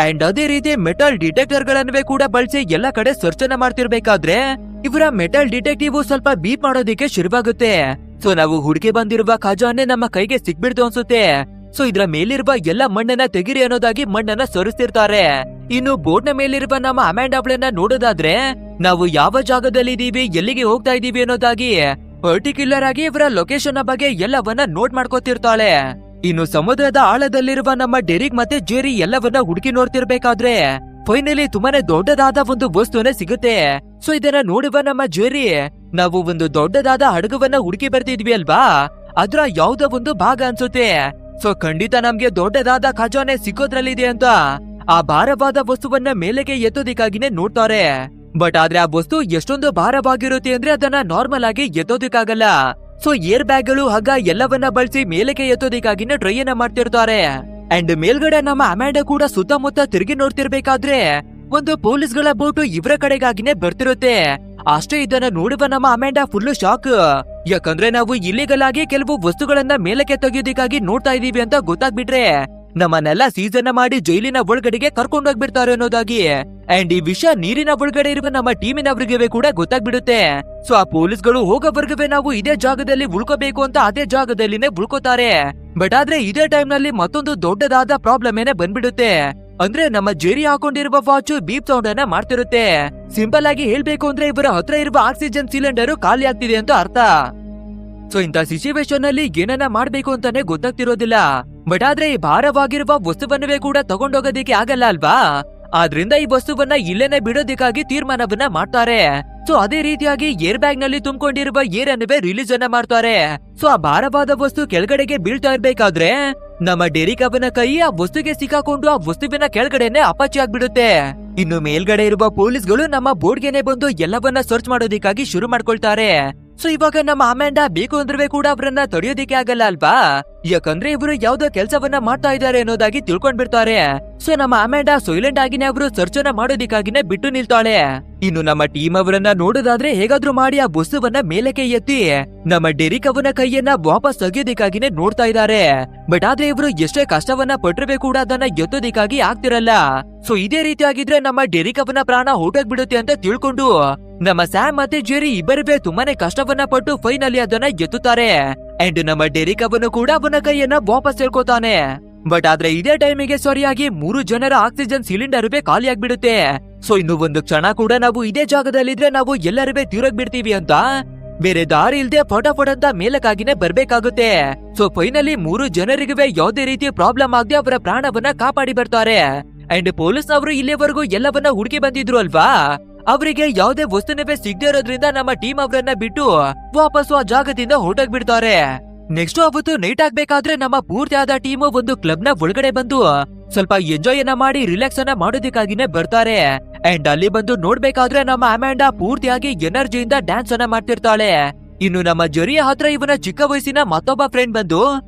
ಅಂಡ್ ಅದೇ ರೀತಿ ಮೆಟಲ್ ಡಿಟೆಕ್ಟರ್ ಗಳನ್ನವೇ ಕೂಡ ಬಳಸಿ ಎಲ್ಲ ಕಡೆ ಸರ್ಚ್ ಅನ್ನ ಮಾಡ್ತಿರ್ಬೇಕಾದ್ರೆ ಇವರ ಮೆಟಲ್ ಡಿಟೆಕ್ಟಿವ್ ಸ್ವಲ್ಪ ಬೀಪ್ ಮಾಡೋದಿಕ್ಕೆ ಶುರುವಾಗುತ್ತೆ. ಸೊ ನಾವು ಹುಡುಕಿ ಬಂದಿರುವ ಖಜಾನೆ ನಮ್ಮ ಕೈಗೆ ಸಿಕ್ಬಿಡ್ತು ಅನ್ಸುತ್ತೆ. ಸೊ ಇದ್ರ ಮೇಲಿರುವ ಎಲ್ಲ ಮಣ್ಣನ್ನ ತೆಗಿರಿ ಅನ್ನೋದಾಗಿ ಮಣ್ಣನ್ನ ಸರಿಸ್ತಿರ್ತಾರೆ. ಇನ್ನು ಬೋಟ್ ನ ಮೇಲಿರುವ ನಮ್ಮ ಅಮೆಂಡಾಬ್ಳನ್ನ ನೋಡೋದಾದ್ರೆ ನಾವು ಯಾವ ಜಾಗದಲ್ಲಿ ಇದೀವಿ, ಎಲ್ಲಿಗೆ ಹೋಗ್ತಾ ಇದೀವಿ ಅನ್ನೋದಾಗಿ ಪರ್ಟಿಕ್ಯುಲರ್ ಆಗಿ ಇವರ ಲೊಕೇಶನ್ ಬಗ್ಗೆ ಎಲ್ಲವನ್ನ ನೋಟ್ ಮಾಡ್ಕೋತಿರ್ತಾಳೆ. ಇನ್ನು ಸಮುದ್ರದ ಆಳದಲ್ಲಿರುವ ನಮ್ಮ ಡೆರಿಕ್ ಮತ್ತೆ ಜೆರಿ ಎಲ್ಲವನ್ನ ಹುಡುಕಿ ನೋಡ್ತಿರ್ಬೇಕಾದ್ರೆ ಫೈನಲಿ ತುಂಬಾನೇ ದೊಡ್ಡದಾದ ಒಂದು ವಸ್ತುನೇ ಸಿಗುತ್ತೆ. ಸೊ ಇದನ್ನ ನೋಡುವ ನಮ್ಮ ಜೆರಿ ನಾವು ಒಂದು ದೊಡ್ಡದಾದ ಹಡಗುವನ್ನ ಹುಡುಕಿ ಬರ್ತಿದ್ವಿ ಅಲ್ವಾ, ಅದ್ರ ಯಾವ್ದೋ ಒಂದು ಭಾಗ ಅನ್ಸುತ್ತೆ. ಸೊ ಖಂಡಿತ ನಮ್ಗೆ ದೊಡ್ಡದಾದ ಖಜಾನೆ ಸಿಕ್ಕೋದ್ರಲ್ಲಿದೆ ಅಂತ ಆ ಭಾರವಾದ ವಸ್ತುವನ್ನ ಮೇಲೆಗೆ ಎತ್ತೋದಿಕ್ಕಾಗಿನೇ ನೋಡ್ತಾರೆ. ಬಟ್ ಆದ್ರೆ ಆ ವಸ್ತು ಎಷ್ಟೊಂದು ಭಾರವಾಗಿರುತ್ತೆ ಅಂದ್ರೆ ಅದನ್ನ ನಾರ್ಮಲ್ ಆಗಿ ಎತ್ತೋದಿಕ್ಕಾಗಲ್ಲ. ಸೊ ಏರ್ ಬ್ಯಾಗ್ ಗಳು ಹಗ್ಗ ಎಲ್ಲವನ್ನ ಬಳಸಿ ಮೇಲೆಗೆ ಎತ್ತೋದಿಕ್ಕಾಗಿನೇ ಟ್ರೈ ಅನ್ನ ಮಾಡ್ತಿರ್ತಾರೆ. ಅಂಡ್ ಮೇಲ್ಗಡೆ ನಮ್ಮ ಅಮೆಂಡಾ ಕೂಡ ಸುತ್ತಮುತ್ತ ತಿರುಗಿ ನೋಡ್ತಿರ್ಬೇಕಾದ್ರೆ ಒಂದು ಪೊಲೀಸ್ ಗಳ ಬೋಟು ಇವರ ಕಡೆಗಾಗಿನೇ ಬರ್ತಿರುತ್ತೆ. ಅಷ್ಟೇ ಇದನ್ನ ನೋಡುವ ನಮ್ಮ ಅಮೆಂಡಾ ಫುಲ್ ಶಾಕ್. ಯಾಕಂದ್ರೆ ನಾವು ಇಲ್ಲಿಗಲ್ ಆಗಿ ಕೆಲವು ವಸ್ತುಗಳನ್ನ ಮೇಲಕ್ಕೆ ತೆಗೆಯೋದಿಕ್ಕಾಗಿ ನೋಡ್ತಾ ಇದೀವಿ ಅಂತ ಗೊತ್ತಾಗ್ಬಿಟ್ರೆ ನಮ್ಮನ್ನೆಲ್ಲ ಸೀಸನ್ ಮಾಡಿ ಜೈಲಿನ ಒಳಗಡೆಗೆ ಕರ್ಕೊಂಡೋಗ್ಬಿಡ್ತಾರೆ ಅನ್ನೋದಾಗಿ. ಅಂಡ್ ಈ ವಿಷಯ ನೀರಿನ ಒಳಗಡೆ ಇರುವ ನಮ್ಮ ಟೀಮಿನವರಿಗೆ ಕೂಡ ಗೊತ್ತಾಗ್ಬಿಡುತ್ತೆ. ಸೊ ಆ ಪೊಲೀಸ್ಗಳು ಹೋಗೋವರೆಗೂ ನಾವು ಇದೇ ಜಾಗದಲ್ಲಿ ಉಳ್ಕೋಬೇಕು ಅಂತ ಅದೇ ಜಾಗದಲ್ಲಿನೇ ಉಳ್ಕೋತಾರೆ. ಬಟ್ ಆದ್ರೆ ಇದೇ ಟೈಮ್ ನಲ್ಲಿ ಮತ್ತೊಂದು ದೊಡ್ಡದಾದ ಪ್ರಾಬ್ಲಮ್ ಏನೇ ಬಂದ್ಬಿಡುತ್ತೆ. ಅಂದ್ರೆ ನಮ್ಮ ಜೆರಿ ಹಾಕೊಂಡಿರುವ ವಾಚ್ ಬೀಪ್ ಸೌಂಡ್ ಅನ್ನ ಮಾಡ್ತಿರುತ್ತೆ. ಸಿಂಪಲ್ ಆಗಿ ಹೇಳ್ಬೇಕು ಅಂದ್ರೆ ಇವರ ಹತ್ರ ಇರುವ ಆಕ್ಸಿಜನ್ ಸಿಲಿಂಡರ್ ಖಾಲಿ ಆಗ್ತಿದೆ ಅಂತ ಅರ್ಥ. ಸೊ ಇಂಥ ಸಿಚುವೇಶನ್ ಅಲ್ಲಿ ಏನನ್ನ ಮಾಡ್ಬೇಕು ಅಂತಾನೆ ಗೊತ್ತಾಗ್ತಿರೋದಿಲ್ಲ. ಬಟ್ ಆದ್ರೆ ಈ ಭಾರವಾಗಿರುವ ವಸ್ತುವನ್ನವೇ ಕೂಡ ತಗೊಂಡೋಗೋದಿಕ್ಕೆ ಆಗಲ್ಲ ಅಲ್ವಾ. ಆದ್ರಿಂದ ಈ ವಸ್ತುವನ್ನ ಇಲ್ಲೇನೆ ಬಿಡೋದಿಕ್ಕಾಗಿ ತೀರ್ಮಾನವನ್ನ ಮಾಡ್ತಾರೆ. ಸೊ ಅದೇ ರೀತಿಯಾಗಿ ಏರ್ ಬ್ಯಾಗ್ ನಲ್ಲಿ ತುಂಬಿಕೊಂಡಿರುವ ಏರ್ ಅನ್ನವೇ ರಿಲೀಸ್ ಅನ್ನ ಮಾಡ್ತಾರೆ. ಸೊ ಆ ಭಾರವಾದ ವಸ್ತು ಕೆಳಗಡೆಗೆ ಬೀಳ್ತಾ ಇರ್ಬೇಕಾದ್ರೆ ನಮ್ಮ ಡೆರಿಕ್ ಅವನ ಕೈ ಆ ವಸ್ತುಗೆ ಸಿಕ್ಕಾಕೊಂಡು ಆ ವಸ್ತುವಿನ ಕೆಳಗಡೆನೆ ಅಪಾಚಿ ಆಗ್ಬಿಡುತ್ತೆ. ಇನ್ನು ಮೇಲ್ಗಡೆ ಇರುವ ಪೊಲೀಸ್ಗಳು ನಮ್ಮ ಬೋರ್ಡ್ಗೆನೆ ಬಂದು ಎಲ್ಲವನ್ನ ಸರ್ಚ್ ಮಾಡೋದಿಕ್ಕಾಗಿ ಶುರು ಮಾಡ್ಕೊಳ್ತಾರೆ. ಸೊ ಇವಾಗ ನಮ್ಮ ಅಮ್ಯಾಂಡಾ ಬೇಕು ಅಂದ್ರೆ ಕೂಡ ಅವರನ್ನ ತಡೆಯೋದಿಕ್ಕೆ ಆಗಲ್ಲ ಅಲ್ವಾ, ಯಾಕಂದ್ರೆ ಇವರು ಯಾವ್ದೋ ಕೆಲಸವನ್ನ ಮಾಡ್ತಾ ಇದ್ದಾರೆ ಅನ್ನೋದಾಗಿ ತಿಳ್ಕೊಂಡ್ಬಿಡ್ತಾರೆ. ಸೊ ನಮ್ಮ ಅಮ್ಯಾಂಡಾ ಸೈಲೆಂಟ್ ಆಗಿನೇ ಅವರು ಸರ್ಚ್ ಅನ್ನ ಮಾಡೋದಿಕ್ಕಾಗಿನೇ ಬಿಟ್ಟು ನಿಲ್ತಾಳೆ. ಇನ್ನು ನಮ್ಮ ಟೀಮ್ ಅವರನ್ನ ನೋಡೋದಾದ್ರೆ ಹೇಗಾದ್ರೂ ಮಾಡಿ ಆ ವಸ್ತುವನ್ನ ಮೇಲಕ್ಕೆ ಎತ್ತಿ ನಮ್ಮ ಡೆರಿಕ್ ಅವನ ಕೈಯನ್ನ ವಾಪಸ್ ತೆಗೆಯೋದಿಕ್ಕಾಗಿನೇ ನೋಡ್ತಾ ಇದ್ದಾರೆ. ಬಟ್ ಆದ್ರೆ ಇವರು ಎಷ್ಟೇ ಕಷ್ಟವನ್ನ ಪಟ್ಟರೆ ಕೂಡ ಅದನ್ನ ಎತ್ತೋದಿಕ್ಕಾಗಿ ಆಗ್ತಿರಲ್ಲ. ಸೊ ಇದೇ ರೀತಿಯಾಗಿದ್ರೆ ನಮ್ಮ ಡೆರಿಕ್ ಅವನ ಪ್ರಾಣ ಹೊರಟೋಗ್ಬಿಡುತ್ತೆ ಅಂತ ತಿಳ್ಕೊಂಡು ನಮ್ಮ ಸ್ಯಾಮ್ ಮತ್ತೆ ಜೆರಿ ಇಬ್ಬರಿವೆ ತುಂಬಾನೇ ಕಷ್ಟವನ್ನ ಪಟ್ಟು ಫೈನಲಿ ಅದನ್ನ ಎತ್ತುತ್ತಾರೆ. ಅಂಡ್ ನಮ್ಮ ಡೆರಿಕ್ ಅವನು ಕೂಡ ಅವನ ಕೈಯನ್ನ ವಾಪಸ್ ಹೇಳ್ಕೊತಾನೆ. ಬಟ್ ಆದ್ರೆ ಇದೇ ಟೈಮಿಗೆ ಸರಿಯಾಗಿ 3 ಜನರ ಆಕ್ಸಿಜನ್ ಸಿಲಿಂಡರ್ ಖಾಲಿ ಆಗ್ಬಿಡುತ್ತೆ. ಸೊ ಇನ್ನು ಒಂದು ಕ್ಷಣ ಕೂಡ ನಾವು ಇದೇ ಜಾಗದಲ್ಲಿದ್ರೆ ನಾವು ಎಲ್ಲರೂ ತೀರೋಗ್ಬಿಡ್ತೀವಿ ಅಂತ ಬೇರೆ ದಾರಿ ಇಲ್ದೆ ಫಟಾಫಟ್ ಅಂತ ಮೇಲಕ್ಕಾಗಿನೇ ಬರ್ಬೇಕಾಗುತ್ತೆ. ಸೊ ಫೈನಲಿ 3 ಜನರಿಗೆ ಯಾವುದೇ ರೀತಿಯ ಪ್ರಾಬ್ಲಮ್ ಆಗದೆ ಅವರ ಪ್ರಾಣವನ್ನ ಕಾಪಾಡಿ ಬರ್ತಾರೆ. ಅಂಡ್ ಪೊಲೀಸ್ ಅವರು ಇಲ್ಲಿವರೆಗೂ ಎಲ್ಲವನ್ನ ಹುಡುಕಿ ಬಂದಿದ್ರು ಅಲ್ವಾ, ಅವರಿಗೆ ಯಾವುದೇ ವಸ್ತುನವೇ ಸಿಗದೆ ಇರೋದ್ರಿಂದ ನಮ್ಮ ಟೀಮ್ ಅವರನ್ನ ಬಿಟ್ಟು ವಾಪಸ್ ಆ ಜಾಗದಿಂದ ಹೊರಟೋಗ್ಬಿಡ್ತಾರೆ. ನೆಕ್ಸ್ಟ್ ಅವತ್ತು ನೈಟ್ ಆಗ್ಬೇಕಾದ್ರೆ ನಮ್ಮ ಪೂರ್ತಿಯಾದ ಟೀಮ್ ಒಂದು ಕ್ಲಬ್ ನ ಒಳಗಡೆ ಬಂದು ಸ್ವಲ್ಪ ಎಂಜಾಯ್ ಅನ್ನ ಮಾಡಿ ರಿಲ್ಯಾಕ್ಸ್ ಅನ್ನ ಮಾಡೋದಕ್ಕಾಗಿನೇ ಬರ್ತಾರೆ. ಅಂಡ್ ಅಲ್ಲಿ ಬಂದು ನೋಡ್ಬೇಕಾದ್ರೆ ನಮ್ಮ ಅಮ್ಯಾಂಡಾ ಪೂರ್ತಿಯಾಗಿ ಎನರ್ಜಿಯಿಂದ ಡ್ಯಾನ್ಸ್ ಅನ್ನ ಮಾಡ್ತಿರ್ತಾಳೆ. ಇನ್ನು ನಮ್ಮ ಜೆರಿಯ ಹತ್ರ ಇವನ ಚಿಕ್ಕ ವಯಸ್ಸಿನ ಮತ್ತೊಬ್ಬ ಫ್ರೆಂಡ್ ಬಂದು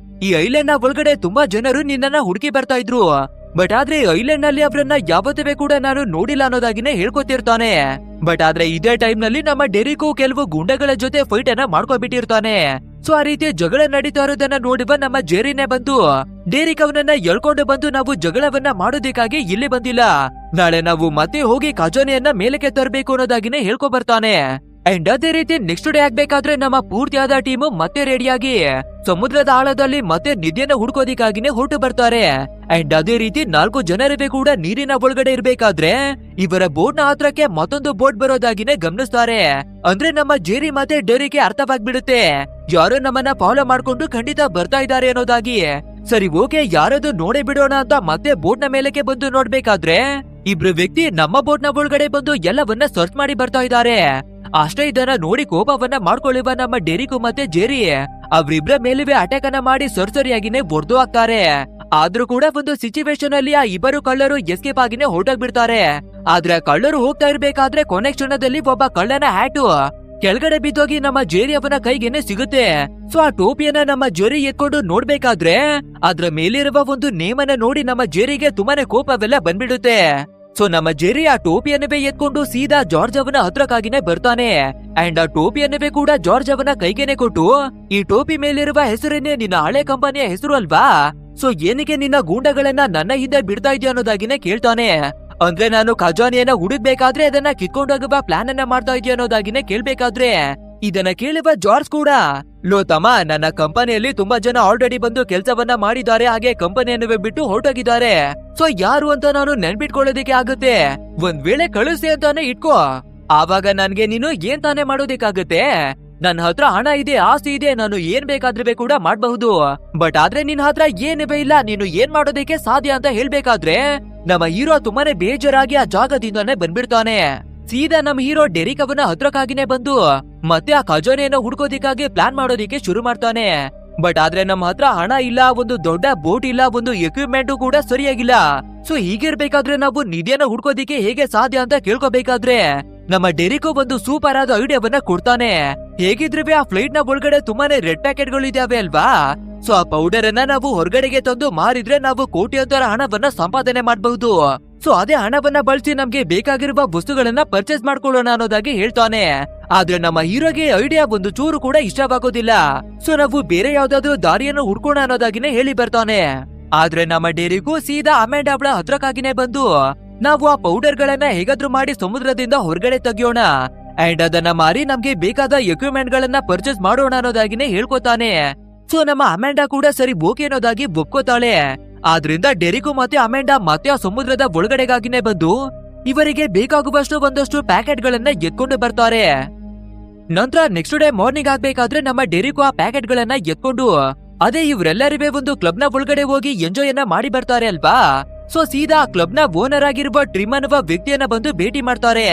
ಈ ಐಲ್ಯಾಂಡ್ ನ ಒಳಗಡೆ ತುಂಬಾ ಜನರು ನಿನ್ನನ್ನ ಹುಡುಕಿ ಬರ್ತಾ ಇದ್ರು, ಬಟ್ ಆದ್ರೆ ಐಲ್ಯಾಂಡ್ ನಲ್ಲಿ ಅವರನ್ನ ಯಾವತ್ತೂ ಕೂಡ ನಾನು ನೋಡಿಲ್ಲ ಅನ್ನೋದಾಗಿನೇ ಹೇಳ್ಕೊತಿರ್ತಾನೆ. ಬಟ್ ಆದ್ರೆ ಇದೇ ಟೈಮ್ ನಲ್ಲಿ ನಮ್ಮ ಡೆರಿಕು ಕೆಲವು ಗುಂಡಗಳ ಜೊತೆ ಫೈಟ್ ಅನ್ನ ಮಾಡ್ಕೊಬಿಟ್ಟಿರ್ತಾನೆ. ಸೊ ಆ ರೀತಿ ಜಗಳ ನಡೀತಾ ಇರೋದನ್ನ ನೋಡುವ ನಮ್ಮ ಜೆರಿನೇ ಬಂದು ಡೆರಿಕ್ ಅವನನ್ನ ಎಳ್ಕೊಂಡು ಬಂದು ನಾವು ಜಗಳವನ್ನ ಮಾಡೋದಕ್ಕಾಗಿ ಇಲ್ಲಿ ಬಂದಿಲ್ಲ, ನಾಳೆ ನಾವು ಮತ್ತೆ ಹೋಗಿ ಖಜಾನೆಯನ್ನ ಮೇಲಕ್ಕೆ ತರಬೇಕು ಅನ್ನೋದಾಗಿನೇ ಹೇಳ್ಕೊ ಬರ್ತಾನೆ. ಅಂಡ್ ಅದೇ ರೀತಿ ನೆಕ್ಸ್ಟ್ ಡೇ ಆಗ್ಬೇಕಾದ್ರೆ ನಮ್ಮ ಪೂರ್ತಿಯಾದ ಟೀಮ್ ಮತ್ತೆ ರೆಡಿಯಾಗಿ ಸಮುದ್ರದ ಆಳದಲ್ಲಿ ಮತ್ತೆ ನಿಧಿಯನ್ನ ಹುಡ್ಕೋದಿಕ್ಕಾಗಿನೇ ಹೊರಟು ಬರ್ತಾರೆ. ಅಂಡ್ ಅದೇ ರೀತಿ 4 ಜನರಿವೆ ಕೂಡ ನೀರಿನ ಒಳಗಡೆ ಇರ್ಬೇಕಾದ್ರೆ ಇವರ ಬೋಟ್ ನ ಹತ್ರಕ್ಕೆ ಮತ್ತೊಂದು ಬೋಟ್ ಬರೋದಾಗಿನೇ ಗಮನಿಸ್ತಾರೆ. ಅಂದ್ರೆ ನಮ್ಮ ಜೆರಿ ಮತ್ತೆ ಡೆರಿಗೆ ಅರ್ಥವಾಗ್ಬಿಡುತ್ತೆ ಯಾರೋ ನಮ್ಮನ್ನ ಫಾಲೋ ಮಾಡ್ಕೊಂಡು ಖಂಡಿತ ಬರ್ತಾ ಇದ್ದಾರೆ ಅನ್ನೋದಾಗಿ. ಸರಿ ಓಕೆ ಯಾರದು ನೋಡೇ ಬಿಡೋಣ ಅಂತ ಮತ್ತೆ ಬೋಟ್ ನ ಮೇಲಕ್ಕೆ ಬಂದು ನೋಡ್ಬೇಕಾದ್ರೆ ಇಬ್ರು ವ್ಯಕ್ತಿ ನಮ್ಮ ಬೋಟ್ ನ ಒಳಗಡೆ ಬಂದು ಎಲ್ಲವನ್ನ ಸರ್ಚ್ ಮಾಡಿ ಬರ್ತಾ ಇದ್ದಾರೆ. ಅಷ್ಟೇ ಇದನ್ನ ನೋಡಿ ಕೋಪವನ್ನ ಮಾಡ್ಕೊಳ್ಳುವ ನಮ್ಮ ಡೆರಿಕು ಮತ್ತೆ ಜೆರಿ ಅವ್ರಿಬ್ರ ಮೇಲುವೆ ಅಟ್ಯಾಕ್ ಅನ್ನ ಮಾಡಿ ಸರ್ಸರಿಯಾಗಿನೇ ಹೊಡೆದು ಹಾಕ್ತಾರೆ. ಆದ್ರೂ ಕೂಡ ಒಂದು ಸಿಚುವೇಶನ್ ಅಲ್ಲಿ ಆ ಇಬ್ಬರು ಕಳ್ಳರು ಎಸ್ಕೇಪ್ ಆಗಿನೇ ಹೊರಟೋಗ್ಬಿಡ್ತಾರೆ. ಆದ್ರೆ ಕಳ್ಳರು ಹೋಗ್ತಾ ಇರ್ಬೇಕಾದ್ರೆ ಕೊನೆ ಕ್ಷಣದಲ್ಲಿ ಒಬ್ಬ ಕಳ್ಳನ ಹ್ಯಾಟು ಕೆಳಗಡೆ ಬಿದ್ದೋಗಿ ನಮ್ಮ ಜೆರಿ ಅವನ ಕೈಗೇನೆ ಸಿಗುತ್ತೆ. ಸೊ ಆ ಟೋಪಿಯನ್ನ ನಮ್ಮ ಜೆರಿ ಎತ್ಕೊಂಡು ನೋಡ್ಬೇಕಾದ್ರೆ ಅದ್ರ ಮೇಲಿರುವ ಒಂದು ನೇಮನ್ನ ನೋಡಿ ನಮ್ಮ ಜೆರಿಗೆ ತುಂಬಾನೇ ಕೋಪವೆಲ್ಲ ಬಂದ್ಬಿಡುತ್ತೆ. ಸೊ ನಮ್ಮ ಜೆರಿ ಆ ಟೋಪಿಯನ್ನವೇ ಎತ್ಕೊಂಡು ಸೀದಾ ಜಾರ್ಜ್ ಅವನ ಹತ್ರಕ್ಕಾಗಿನೇ ಬರ್ತಾನೆ. ಅಂಡ್ ಆ ಟೋಪಿಯನ್ನವೇ ಕೂಡ ಜಾರ್ಜ್ ಅವನ ಕೈಗೇನೆ ಕೊಟ್ಟು ಈ ಟೋಪಿ ಮೇಲಿರುವ ಹೆಸರೇನೆ ನಿನ್ನ ಹಳೆ ಕಂಪನಿಯ ಹೆಸರು ಅಲ್ವಾ, ಸೊ ಏನಕ್ಕೆ ನಿನ್ನ ಗೂಂಡಗಳನ್ನ ನನ್ನ ಹಿಂದೆ ಬಿಡ್ತಾ ಇದೆಯಾ ಅನ್ನೋದಾಗಿನೇ ಕೇಳ್ತಾನೆ. ಅಂದ್ರೆ ನಾನು ಖಜಾನೆಯನ್ನ ಹುಡುಕ್ಬೇಕಾದ್ರೆ ಅದನ್ನ ಕಿತ್ಕೊಂಡೋಗುವ ಪ್ಲಾನ್ ಅನ್ನ ಮಾಡ್ತಾ ಇದೆಯಾ ಅನ್ನೋದಾಗಿನೇ ಕೇಳ್ಬೇಕಾದ್ರೆ ಇದನ್ನ ಕೇಳುವ ಜಾರ್ಜ್ ಕೂಡ ಲೋ ತಮ್ಮ, ನನ್ನ ಕಂಪನಿಯಲ್ಲಿ ತುಂಬಾ ಜನ ಆಲ್ರೆಡಿ ಬಂದು ಕೆಲಸವನ್ನ ಮಾಡಿದ್ದಾರೆ, ಹಾಗೆ ಕಂಪನಿಯನ್ನು ಬಿಟ್ಟು ಹೊರಟೋಗಿದ್ದಾರೆ. ಸೊ ಯಾರು ಅಂತ ನಾನು ನೆನ್ಪಿಟ್ಕೊಳ್ಳೋದಿಕ್ಕೆ ಆಗುತ್ತೆ, ಒಂದ್ ವೇಳೆ ಕಳಿಸಿ ಅಂತಾನೆ ಇಟ್ಕೋ, ಆವಾಗ ನನ್ಗೆ ನೀನು ಏನ್ ತಾನೇ ಮಾಡೋದಿಕ್ಕಾಗುತ್ತೆ. ನನ್ನ ಹತ್ರ ಹಣ ಇದೆ, ಆಸ್ತಿ ಇದೆ, ನಾನು ಏನ್ ಬೇಕಾದ್ರೆ ಕೂಡ ಮಾಡಬಹುದು. ಬಟ್ ಆದ್ರೆ ನಿನ್ ಹತ್ರ ಏನಿವೆ ಇಲ್ಲ, ನೀನು ಏನ್ ಮಾಡೋದಕ್ಕೆ ಸಾಧ್ಯ ಅಂತ ಹೇಳ್ಬೇಕಾದ್ರೆ ನಮ್ಮ ಹೀರೋ ತುಂಬಾನೇ ಬೇಜಾರಾಗಿ ಆ ಜಾಗದಿಂದಾನೆ ಬಂದ್ಬಿಡ್ತಾನೆ. ಸೀದಾ ನಮ್ಮ ಹೀರೋ ಡೆರಿಕ್ ಅವನ ಹತ್ರಕ್ಕಾಗಿನೇ ಬಂದು ಮತ್ತೆ ಆ ಖಜಾನೆಯನ್ನ ಹುಡ್ಕೋದಿಕ್ಕಾಗಿ ಪ್ಲಾನ್ ಮಾಡೋದಿಕ್ಕೆ ಶುರು ಮಾಡ್ತಾನೆ. ಬಟ್ ಆದ್ರೆ ನಮ್ಮ ಹತ್ರ ಹಣ ಇಲ್ಲ, ಒಂದು ದೊಡ್ಡ ಬೋಟ್ ಇಲ್ಲ, ಒಂದು ಎಕ್ವಿಪ್ಮೆಂಟ್ ಕೂಡ ಸರಿಯಾಗಿಲ್ಲ. ಸೊ ಹೀಗಿರ್ಬೇಕಾದ್ರೆ ನಾವು ನಿಧಿಯನ್ನ ಹುಡ್ಕೋದಿಕ್ಕೆ ಹೇಗೆ ಸಾಧ್ಯ ಅಂತ ಕೇಳ್ಕೋಬೇಕಾದ್ರೆ ನಮ್ಮ ಡೆರಿಕೋ ಒಂದು ಸೂಪರ್ ಆದ ಐಡಿಯಾವನ್ನ ಕೊಡ್ತಾನೆ. ಹೇಗಿದ್ರೆ ಆ ಫ್ಲೈಟ್ ನ ಒಳಗಡೆ ತುಂಬಾನೇ ರೆಡ್ ಪ್ಯಾಕೆಟ್ ಗಳು ಇದಾವೆ ಅಲ್ವಾ, ಸೊ ಆ ಪೌಡರ್ ಅನ್ನ ನಾವು ಹೊರಗಡೆಗೆ ತಂದು ಮಾರಿದ್ರೆ ನಾವು ಕೋಟ್ಯಾಂತರ ಹಣವನ್ನ ಸಂಪಾದನೆ ಮಾಡಬಹುದು. ಸೊ ಅದೇ ಹಣವನ್ನ ಬಳಸಿ ನಮ್ಗೆ ಬೇಕಾಗಿರುವ ವಸ್ತುಗಳನ್ನ ಪರ್ಚೇಸ್ ಮಾಡ್ಕೊಳ್ಳೋಣ ಅನ್ನೋದಾಗಿ ಹೇಳ್ತಾನೆ. ಆದ್ರೆ ನಮ್ಮ ಹೀರೋಗೆ ಐಡಿಯಾ ಒಂದು ಚೂರು ಕೂಡ ಇಷ್ಟವಾಗೋದಿಲ್ಲ. ಸೊ ನಾವು ಬೇರೆ ಯಾವ್ದಾದ್ರು ದಾರಿಯನ್ನು ಹುಡ್ಕೋಣ ಅನ್ನೋದಾಗಿನೇ ಹೇಳಿ ಬರ್ತಾನೆ. ಆದ್ರೆ ನಮ್ಮ ಡೆರಿಗೂ ಸೀದಾ ಅಮೆಂಡಾ ಅವಳ ಹತ್ರಕ್ಕಾಗಿನೇ ಬಂದು ನಾವು ಆ ಪೌಡರ್ ಗಳನ್ನ ಹೇಗಾದ್ರೂ ಮಾಡಿ ಸಮುದ್ರದಿಂದ ಹೊರಗಡೆ ತೆಗಿಯೋಣ ಅಂಡ್ ಅದನ್ನ ಮಾರಿ ನಮ್ಗೆ ಬೇಕಾದ ಎಕ್ವಿಪ್ಮೆಂಟ್ ಗಳನ್ನ ಪರ್ಚೇಸ್ ಮಾಡೋಣ ಅನ್ನೋದಾಗಿನೇ ಹೇಳ್ಕೊತಾನೆ. ಸೊ ನಮ್ಮ ಅಮೆಂಡಾ ಕೂಡ ಸರಿ ಓಕೆ ಅನ್ನೋದಾಗಿ ಒಪ್ಕೋತಾಳೆ. ಆದ್ರಿಂದ ಡೆರಿಕು ಮತ್ತೆ ಅಮೆಂಡಾ ಮತ್ತೆ ಆ ಸಮುದ್ರದ ಒಳಗಡೆಗಾಗಿನೇ ಬಂದು ಇವರಿಗೆ ಬೇಕಾಗುವಷ್ಟು ಒಂದಷ್ಟು ಪ್ಯಾಕೆಟ್ ಗಳನ್ನ ಎತ್ಕೊಂಡು ಬರ್ತಾರೆ. ನಂತರ ನೆಕ್ಸ್ಟ್ ಡೇ ಮಾರ್ನಿಂಗ್ ಆಗ್ಬೇಕಾದ್ರೆ ನಮ್ಮ ಡೆರಿಕು ಆ ಪ್ಯಾಕೆಟ್ ಗಳನ್ನ ಎತ್ಕೊಂಡು ಅದೇ ಇವರೆಲ್ಲರಿವೆ ಒಂದು ಕ್ಲಬ್ ನ ಒಳಗಡೆ ಹೋಗಿ ಎಂಜಾಯ್ ಅನ್ನ ಮಾಡಿ ಬರ್ತಾರೆ ಅಲ್ವಾ. ಸೊ ಸೀದಾ ಕ್ಲಬ್ ನ ಓನರ್ ಆಗಿರುವ ಟ್ರಿಮ್ ಅನ್ನುವ ವ್ಯಕ್ತಿಯನ್ನ ಬಂದು ಭೇಟಿ ಮಾಡ್ತಾರೆ.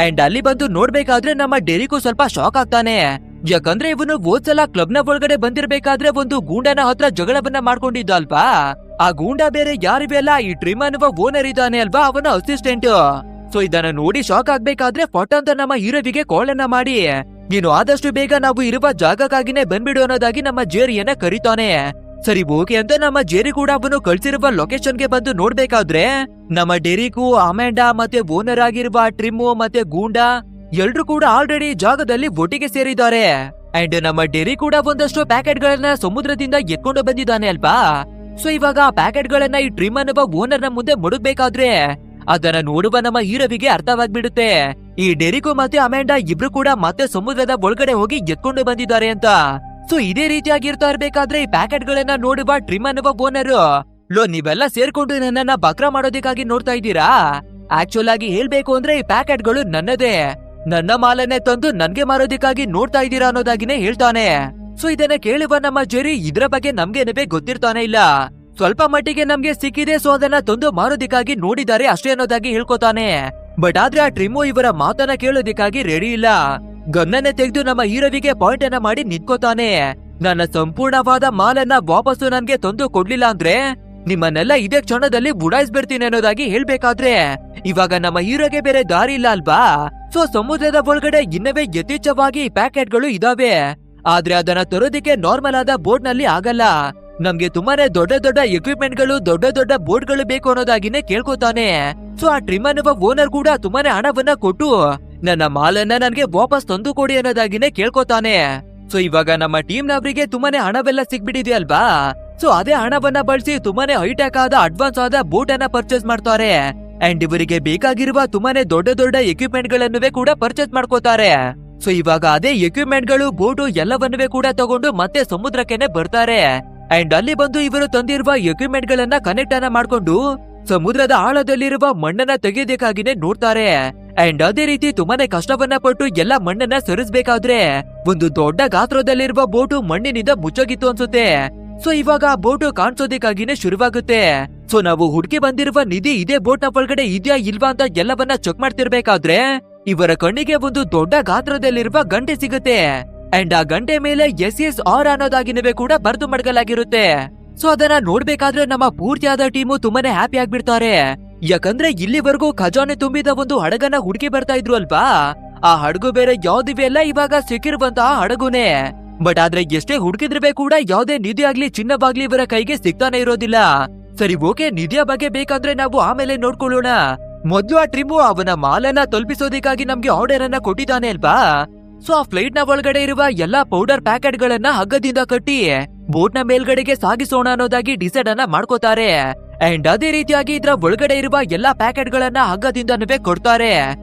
ಅಂಡ್ ಅಲ್ಲಿ ಬಂದು ನೋಡ್ಬೇಕಾದ್ರೆ ನಮ್ಮ ಡೆರಿಕು ಸ್ವಲ್ಪ ಶಾಕ್ ಆಗ್ತಾನೆ. ಯಾಕಂದ್ರೆ ಇವನು ಹೋದ್ಸಲ ಕ್ಲಬ್ ನ ಒಳಗಡೆ ಬಂದಿರ್ಬೇಕಾದ್ರೆ ಒಂದು ಗೂಂಡನ ಹತ್ರ ಜಗಳವನ್ನ ಮಾಡ್ಕೊಂಡಿದ್ದ ಅಲ್ವಾ. ಆ ಗೂಂಡ ಬೇರೆ ಯಾರಿವೆ ಅಲ್ಲ, ಈ ಟ್ರಿಮ್ ಅನ್ನುವ ಓನರ್ ಇದ್ದಾನೆ ಅಲ್ವಾ, ಅವನ ಅಸಿಸ್ಟೆಂಟ್. ಸೊ ಇದನ್ನ ನೋಡಿ ಶಾಕ್ ಆಗ್ಬೇಕಾದ್ರೆ ಫಟ್ ಅಂತ ನಮ್ಮ ಹೀರೋವಿಗೆ ಕಾಲ್ ಅನ್ನ ಮಾಡಿ ನೀನು ಆದಷ್ಟು ಬೇಗ ನಾವು ಇರುವ ಜಾಗಕ್ಕಾಗಿನೇ ಬಂದ್ಬಿಡು ಅನ್ನೋದಾಗಿ ನಮ್ಮ ಜೇರಿಯನ್ನ ಕರೀತಾನೆ. ಸರಿ ಓಕೆ ಅಂತ ನಮ್ಮ ಜೇರಿ ಕೂಡ ಅವನು ಕಳ್ಸಿರುವ ಲೊಕೇಶನ್ಗೆ ಬಂದು ನೋಡ್ಬೇಕಾದ್ರೆ ನಮ್ಮ ಡೆರಿಕು, ಅಮೆಂಡಾ ಮತ್ತೆ ಓನರ್ ಆಗಿರುವ ಟ್ರಿಮ್ಮು ಮತ್ತೆ ಗೂಂಡಾ ಎಲ್ರು ಕೂಡ ಆಲ್ರೆಡಿ ಜಾಗದಲ್ಲಿ ಒಟ್ಟಿಗೆ ಸೇರಿದ್ದಾರೆ. ಅಂಡ್ ನಮ್ಮ ಡೆರಿ ಕೂಡ ಒಂದಷ್ಟು ಪ್ಯಾಕೆಟ್ ಗಳನ್ನ ಸಮುದ್ರದಿಂದ ಎತ್ಕೊಂಡು ಬಂದಿದ್ದಾನೆ ಅಲ್ವಾ. ಸೊ ಇವಾಗ ಆ ಪ್ಯಾಕೆಟ್ ಗಳನ್ನ ಈ ಟ್ರಿಮ್ ಅನ್ನುವ ಓನರ್ ನ ಮುಂದೆ ಮುಡುಗ್ಬೇಕಾದ್ರೆ ಅದನ್ನ ನೋಡುವ ನಮ್ಮ ಹೀರೋವಿಗೆ ಅರ್ಥವಾಗ್ಬಿಡುತ್ತೆ ಈ ಡೆರಿಕು ಮತ್ತೆ ಅಮೆಂಡಾ ಇಬ್ರು ಕೂಡ ಮತ್ತೆ ಸಮುದ್ರದ ಒಳಗಡೆ ಹೋಗಿ ಎತ್ಕೊಂಡು ಬಂದಿದ್ದಾರೆ ಅಂತ. ಸೊ ಇದೇ ರೀತಿಯಾಗಿರ್ತಾ ಇರ್ಬೇಕಾದ್ರೆ ಈ ಪ್ಯಾಕೆಟ್ ಗಳನ್ನ ನೋಡುವ ಟ್ರಿಮ್ ಅನ್ನುವ ಓನರ್, ಲೋ ನೀವೆಲ್ಲ ಸೇರ್ಕೊಂಡು ನನ್ನನ್ನ ಬಕ್ರ ಮಾಡೋದಕ್ಕಾಗಿ ನೋಡ್ತಾ ಇದ್ದೀರಾ? ಆಕ್ಚುಲ್ ಆಗಿ ಹೇಳ್ಬೇಕು ಅಂದ್ರೆ ಈ ಪ್ಯಾಕೆಟ್ ಗಳು ನನ್ನದೇ, ನನ್ನ ಮಾಲನ್ನೇ ತಂದು ನನ್ಗೆ ಮಾರೋದಕ್ಕಾಗಿ ನೋಡ್ತಾ ಇದ್ದೀರಾ ಅನ್ನೋದಾಗಿನೇ ಹೇಳ್ತಾನೆ. ಸೊ ಇದನ್ನ ಕೇಳುವ ನಮ್ಮ ಜೆರಿ ಇದ್ರ ಬಗ್ಗೆ ನಮ್ಗೇನವೇ ಗೊತ್ತಿರ್ತಾನೆ ಇಲ್ಲ, ಸ್ವಲ್ಪ ಮಟ್ಟಿಗೆ ನಮ್ಗೆ ಸಿಕ್ಕಿದೆ, ಸೊ ಅದನ್ನ ತಂದು ಮಾರೋದಕ್ಕಾಗಿ ನೋಡಿದ್ದಾರೆ ಅಷ್ಟೇ ಅನ್ನೋದಾಗಿ ಹೇಳ್ಕೊತಾನೆ. ಬಟ್ ಆದ್ರೆ ಆ ಟ್ರಿಮ್ಮು ಇವರ ಮಾತನ್ನ ಕೇಳೋದಕ್ಕಾಗಿ ರೆಡಿ ಇಲ್ಲ. ಗನ್ನನ್ನೇ ತೆಗೆದು ನಮ್ಮ ಹೀರೋವಿಗೆ ಪಾಯಿಂಟ್ ಅನ್ನ ಮಾಡಿ ನಿಂತ್ಕೋತಾನೆ. ನನ್ನ ಸಂಪೂರ್ಣವಾದ ಮಾಲನ್ನ ವಾಪಸ್ಸು ನನ್ಗೆ ತಂದು ಕೊಡ್ಲಿಲ್ಲ ಅಂದ್ರೆ ನಿಮ್ಮನ್ನೆಲ್ಲ ಇದೇ ಕ್ಷಣದಲ್ಲಿ ಬುಡಾಯಿಸ್ಬಿಡ್ತೀನಿ ಅನ್ನೋದಾಗಿ ಹೇಳ್ಬೇಕಾದ್ರೆ ಇವಾಗ ನಮ್ಮ ಹೀರೋಗೆ ಬೇರೆ ದಾರಿ ಇಲ್ಲ ಅಲ್ವಾ. ಸೊ ಸಮುದ್ರದ ಒಳಗಡೆ ಇನ್ನವೇ ಯಥೇಚ್ಛವಾಗಿ ಪ್ಯಾಕೆಟ್ ಗಳು ಇದಾವೆ, ಆದ್ರೆ ಅದನ್ನ ತರೋದಿಕ್ಕೆ ನಾರ್ಮಲ್ ಆದ ಬೋಟ್ ನಲ್ಲಿ ಆಗಲ್ಲ. ನಮ್ಗೆ ತುಂಬಾನೇ ದೊಡ್ಡ ದೊಡ್ಡ ಎಕ್ವಿಪ್ಮೆಂಟ್ ಗಳು, ದೊಡ್ಡ ದೊಡ್ಡ ಬೋಟ್ ಗಳು ಬೇಕು ಅನ್ನೋದಾಗಿನೇ ಕೇಳ್ಕೊತಾನೆ. ಸೊ ಆ ಟ್ರಿಮ್ ಅನ್ನುವ ಓನರ್ ಕೂಡ ತುಂಬಾನೇ ಹಣವನ್ನ ಕೊಟ್ಟು ನನ್ನ ಮಾಲನ್ನ ನನ್ಗೆ ವಾಪಸ್ ತಂದು ಕೊಡಿ ಅನ್ನೋದಾಗಿನೇ ಕೇಳ್ಕೊತಾನೆ. ಸೊ ಇವಾಗ ನಮ್ಮ ಟೀಮ್ ನವರಿಗೆ ತುಂಬಾನೇ ಹಣವೆಲ್ಲ ಸಿಗ್ಬಿಟ್ಟಿದೆ ಅಲ್ವಾ. ಸೊ ಅದೇ ಹಣವನ್ನ ಬಳಸಿ ತುಂಬಾನೇ ಹೈಟೆಕ್ ಆದ ಅಡ್ವಾನ್ಸ್ ಆದ ಬೋಟ್ ಅನ್ನ ಪರ್ಚೇಸ್ ಮಾಡ್ತಾರೆ. ಅಂಡ್ ಇವರಿಗೆ ಬೇಕಾಗಿರುವ ತುಂಬಾನೇ ದೊಡ್ಡ ದೊಡ್ಡ ಎಕ್ವಿಪ್ಮೆಂಟ್ ಗಳನ್ನುವೇ ಕೂಡ ಪರ್ಚೇಸ್ ಮಾಡ್ಕೋತಾರೆ. ಸೊ ಇವಾಗ ಅದೇ ಎಕ್ವಿಪ್ಮೆಂಟ್ ಗಳು, ಬೋಟು ಎಲ್ಲವನ್ನುವೇ ಕೂಡ ತಗೊಂಡು ಮತ್ತೆ ಸಮುದ್ರಕ್ಕೆನೆ ಬರ್ತಾರೆ. ಅಂಡ್ ಅಲ್ಲಿ ಬಂದು ಇವರು ತಂದಿರುವ ಎಕ್ವಿಪ್ಮೆಂಟ್ ಗಳನ್ನ ಕನೆಕ್ಟ್ ಅನ್ನ ಮಾಡ್ಕೊಂಡು ಸಮುದ್ರದ ಆಳದಲ್ಲಿರುವ ಮಣ್ಣನ್ನ ತೆಗೆಯೋದಕ್ಕಾಗಿನೇ ನೋಡ್ತಾರೆ. ಅಂಡ್ ಅದೇ ರೀತಿ ತುಂಬಾನೇ ಕಷ್ಟವನ್ನ ಪಟ್ಟು ಎಲ್ಲ ಮಣ್ಣನ್ನ ಸರಿಸಬೇಕಾದ್ರೆ ಒಂದು ದೊಡ್ಡ ಗಾತ್ರದಲ್ಲಿರುವ ಬೋಟು ಮಣ್ಣಿನಿಂದ ಮುಚ್ಚೋಗಿತ್ತು ಅನ್ಸುತ್ತೆ. ಸೊ ಇವಾಗ ಆ ಬೋಟು ಕಾಣಿಸೋದಕ್ಕಾಗಿನೇ ಶುರುವಾಗುತ್ತೆ. ಸೊ ನಾವು ಹುಡುಕಿ ಬಂದಿರುವ ನಿಧಿ ಇದೇ ಬೋಟ್ ನ ಒಳಗಡೆ ಇದೆಯಾ ಇಲ್ವಾ ಅಂತ ಎಲ್ಲವನ್ನ ಚೆಕ್ ಮಾಡ್ತಿರ್ಬೇಕಾದ್ರೆ ಇವರ ಕಣ್ಣಿಗೆ ಒಂದು ದೊಡ್ಡ ಗಾತ್ರದಲ್ಲಿರುವ ಗಂಟೆ ಸಿಗುತ್ತೆ. ಅಂಡ್ ಆ ಗಂಟೆ ಮೇಲೆ SSR ಅನ್ನೋದಾಗಿನವೇ ಕೂಡ ಬರ್ದು ಮಡಗಲಾಗಿರುತ್ತೆ. ಸೊ ಅದನ್ನ ನೋಡ್ಬೇಕಾದ್ರೆ ನಮ್ಮ ಪೂರ್ತಿಯಾದ ಟೀಮು ತುಂಬಾನೇ ಹ್ಯಾಪಿ ಆಗ್ಬಿಡ್ತಾರೆ. ಯಾಕಂದ್ರೆ ಇಲ್ಲಿವರೆಗೂ ಖಜಾನೆ ತುಂಬಿದ ಒಂದು ಹಡಗನ್ನ ಹುಡುಕಿ ಬರ್ತಾ ಇದ್ರು ಅಲ್ವಾ. ಆ ಹಡಗು ಬೇರೆ ಯಾವ್ದಿವೆ ಅಲ್ಲ, ಇವಾಗ ಸಿಕ್ಕಿರುವಂತಹ ಹಡಗುನೇ. ಬಟ್ ಆದ್ರೆ ಎಷ್ಟೇ ಹುಡುಕಿದ್ರೆ ಕೂಡ ಯಾವ್ದೇ ನಿಧಿ ಆಗ್ಲಿ ಚಿನ್ನವಾಗ್ಲಿ ಇವರ ಕೈಗೆ ಸಿಗ್ತಾನೆ ಇರೋದಿಲ್ಲ. ಸರಿ ಓಕೆ, ನಿಧಿಯ ಬಗ್ಗೆ ಬೇಕಂದ್ರೆ ನಾವು ಆಮೇಲೆ ನೋಡ್ಕೊಳ್ಳೋಣ. ಮೊದ್ಲು ಆ ಟ್ರಿಮ್ಮು ಅವನ ಮಾಲನ್ನ ತಲುಪಿಸೋದಕ್ಕಾಗಿ ನಮ್ಗೆ ಆರ್ಡರ್ ಅನ್ನ ಕೊಟ್ಟಿದ್ದಾನೆ ಅಲ್ವಾ. ಸೊ ಆ ಫ್ಲೈಟ್ ನ ಒಳಗಡೆ ಇರುವ ಎಲ್ಲಾ ಪೌಡರ್ ಪ್ಯಾಕೆಟ್ ಗಳನ್ನ ಹಗ್ಗದಿಂದ ಕಟ್ಟಿ ಬೋಟ್ ನ ಮೇಲ್ಗಡೆಗೆ ಸಾಗಿಸೋಣ ಅನ್ನೋದಾಗಿ ಡಿಸೈಡ್ ಅನ್ನ ಮಾಡ್ಕೋತಾರೆ. ಅಂಡ್ ಅದೇ ರೀತಿಯಾಗಿ ಇದ್ರ ಒಳಗಡೆ ಇರುವ ಎಲ್ಲಾ ಪ್ಯಾಕೆಟ್ ಗಳನ್ನ ಹಗ್ಗದಿಂದನವೇ ಕೊಡ್ತಾರೆ.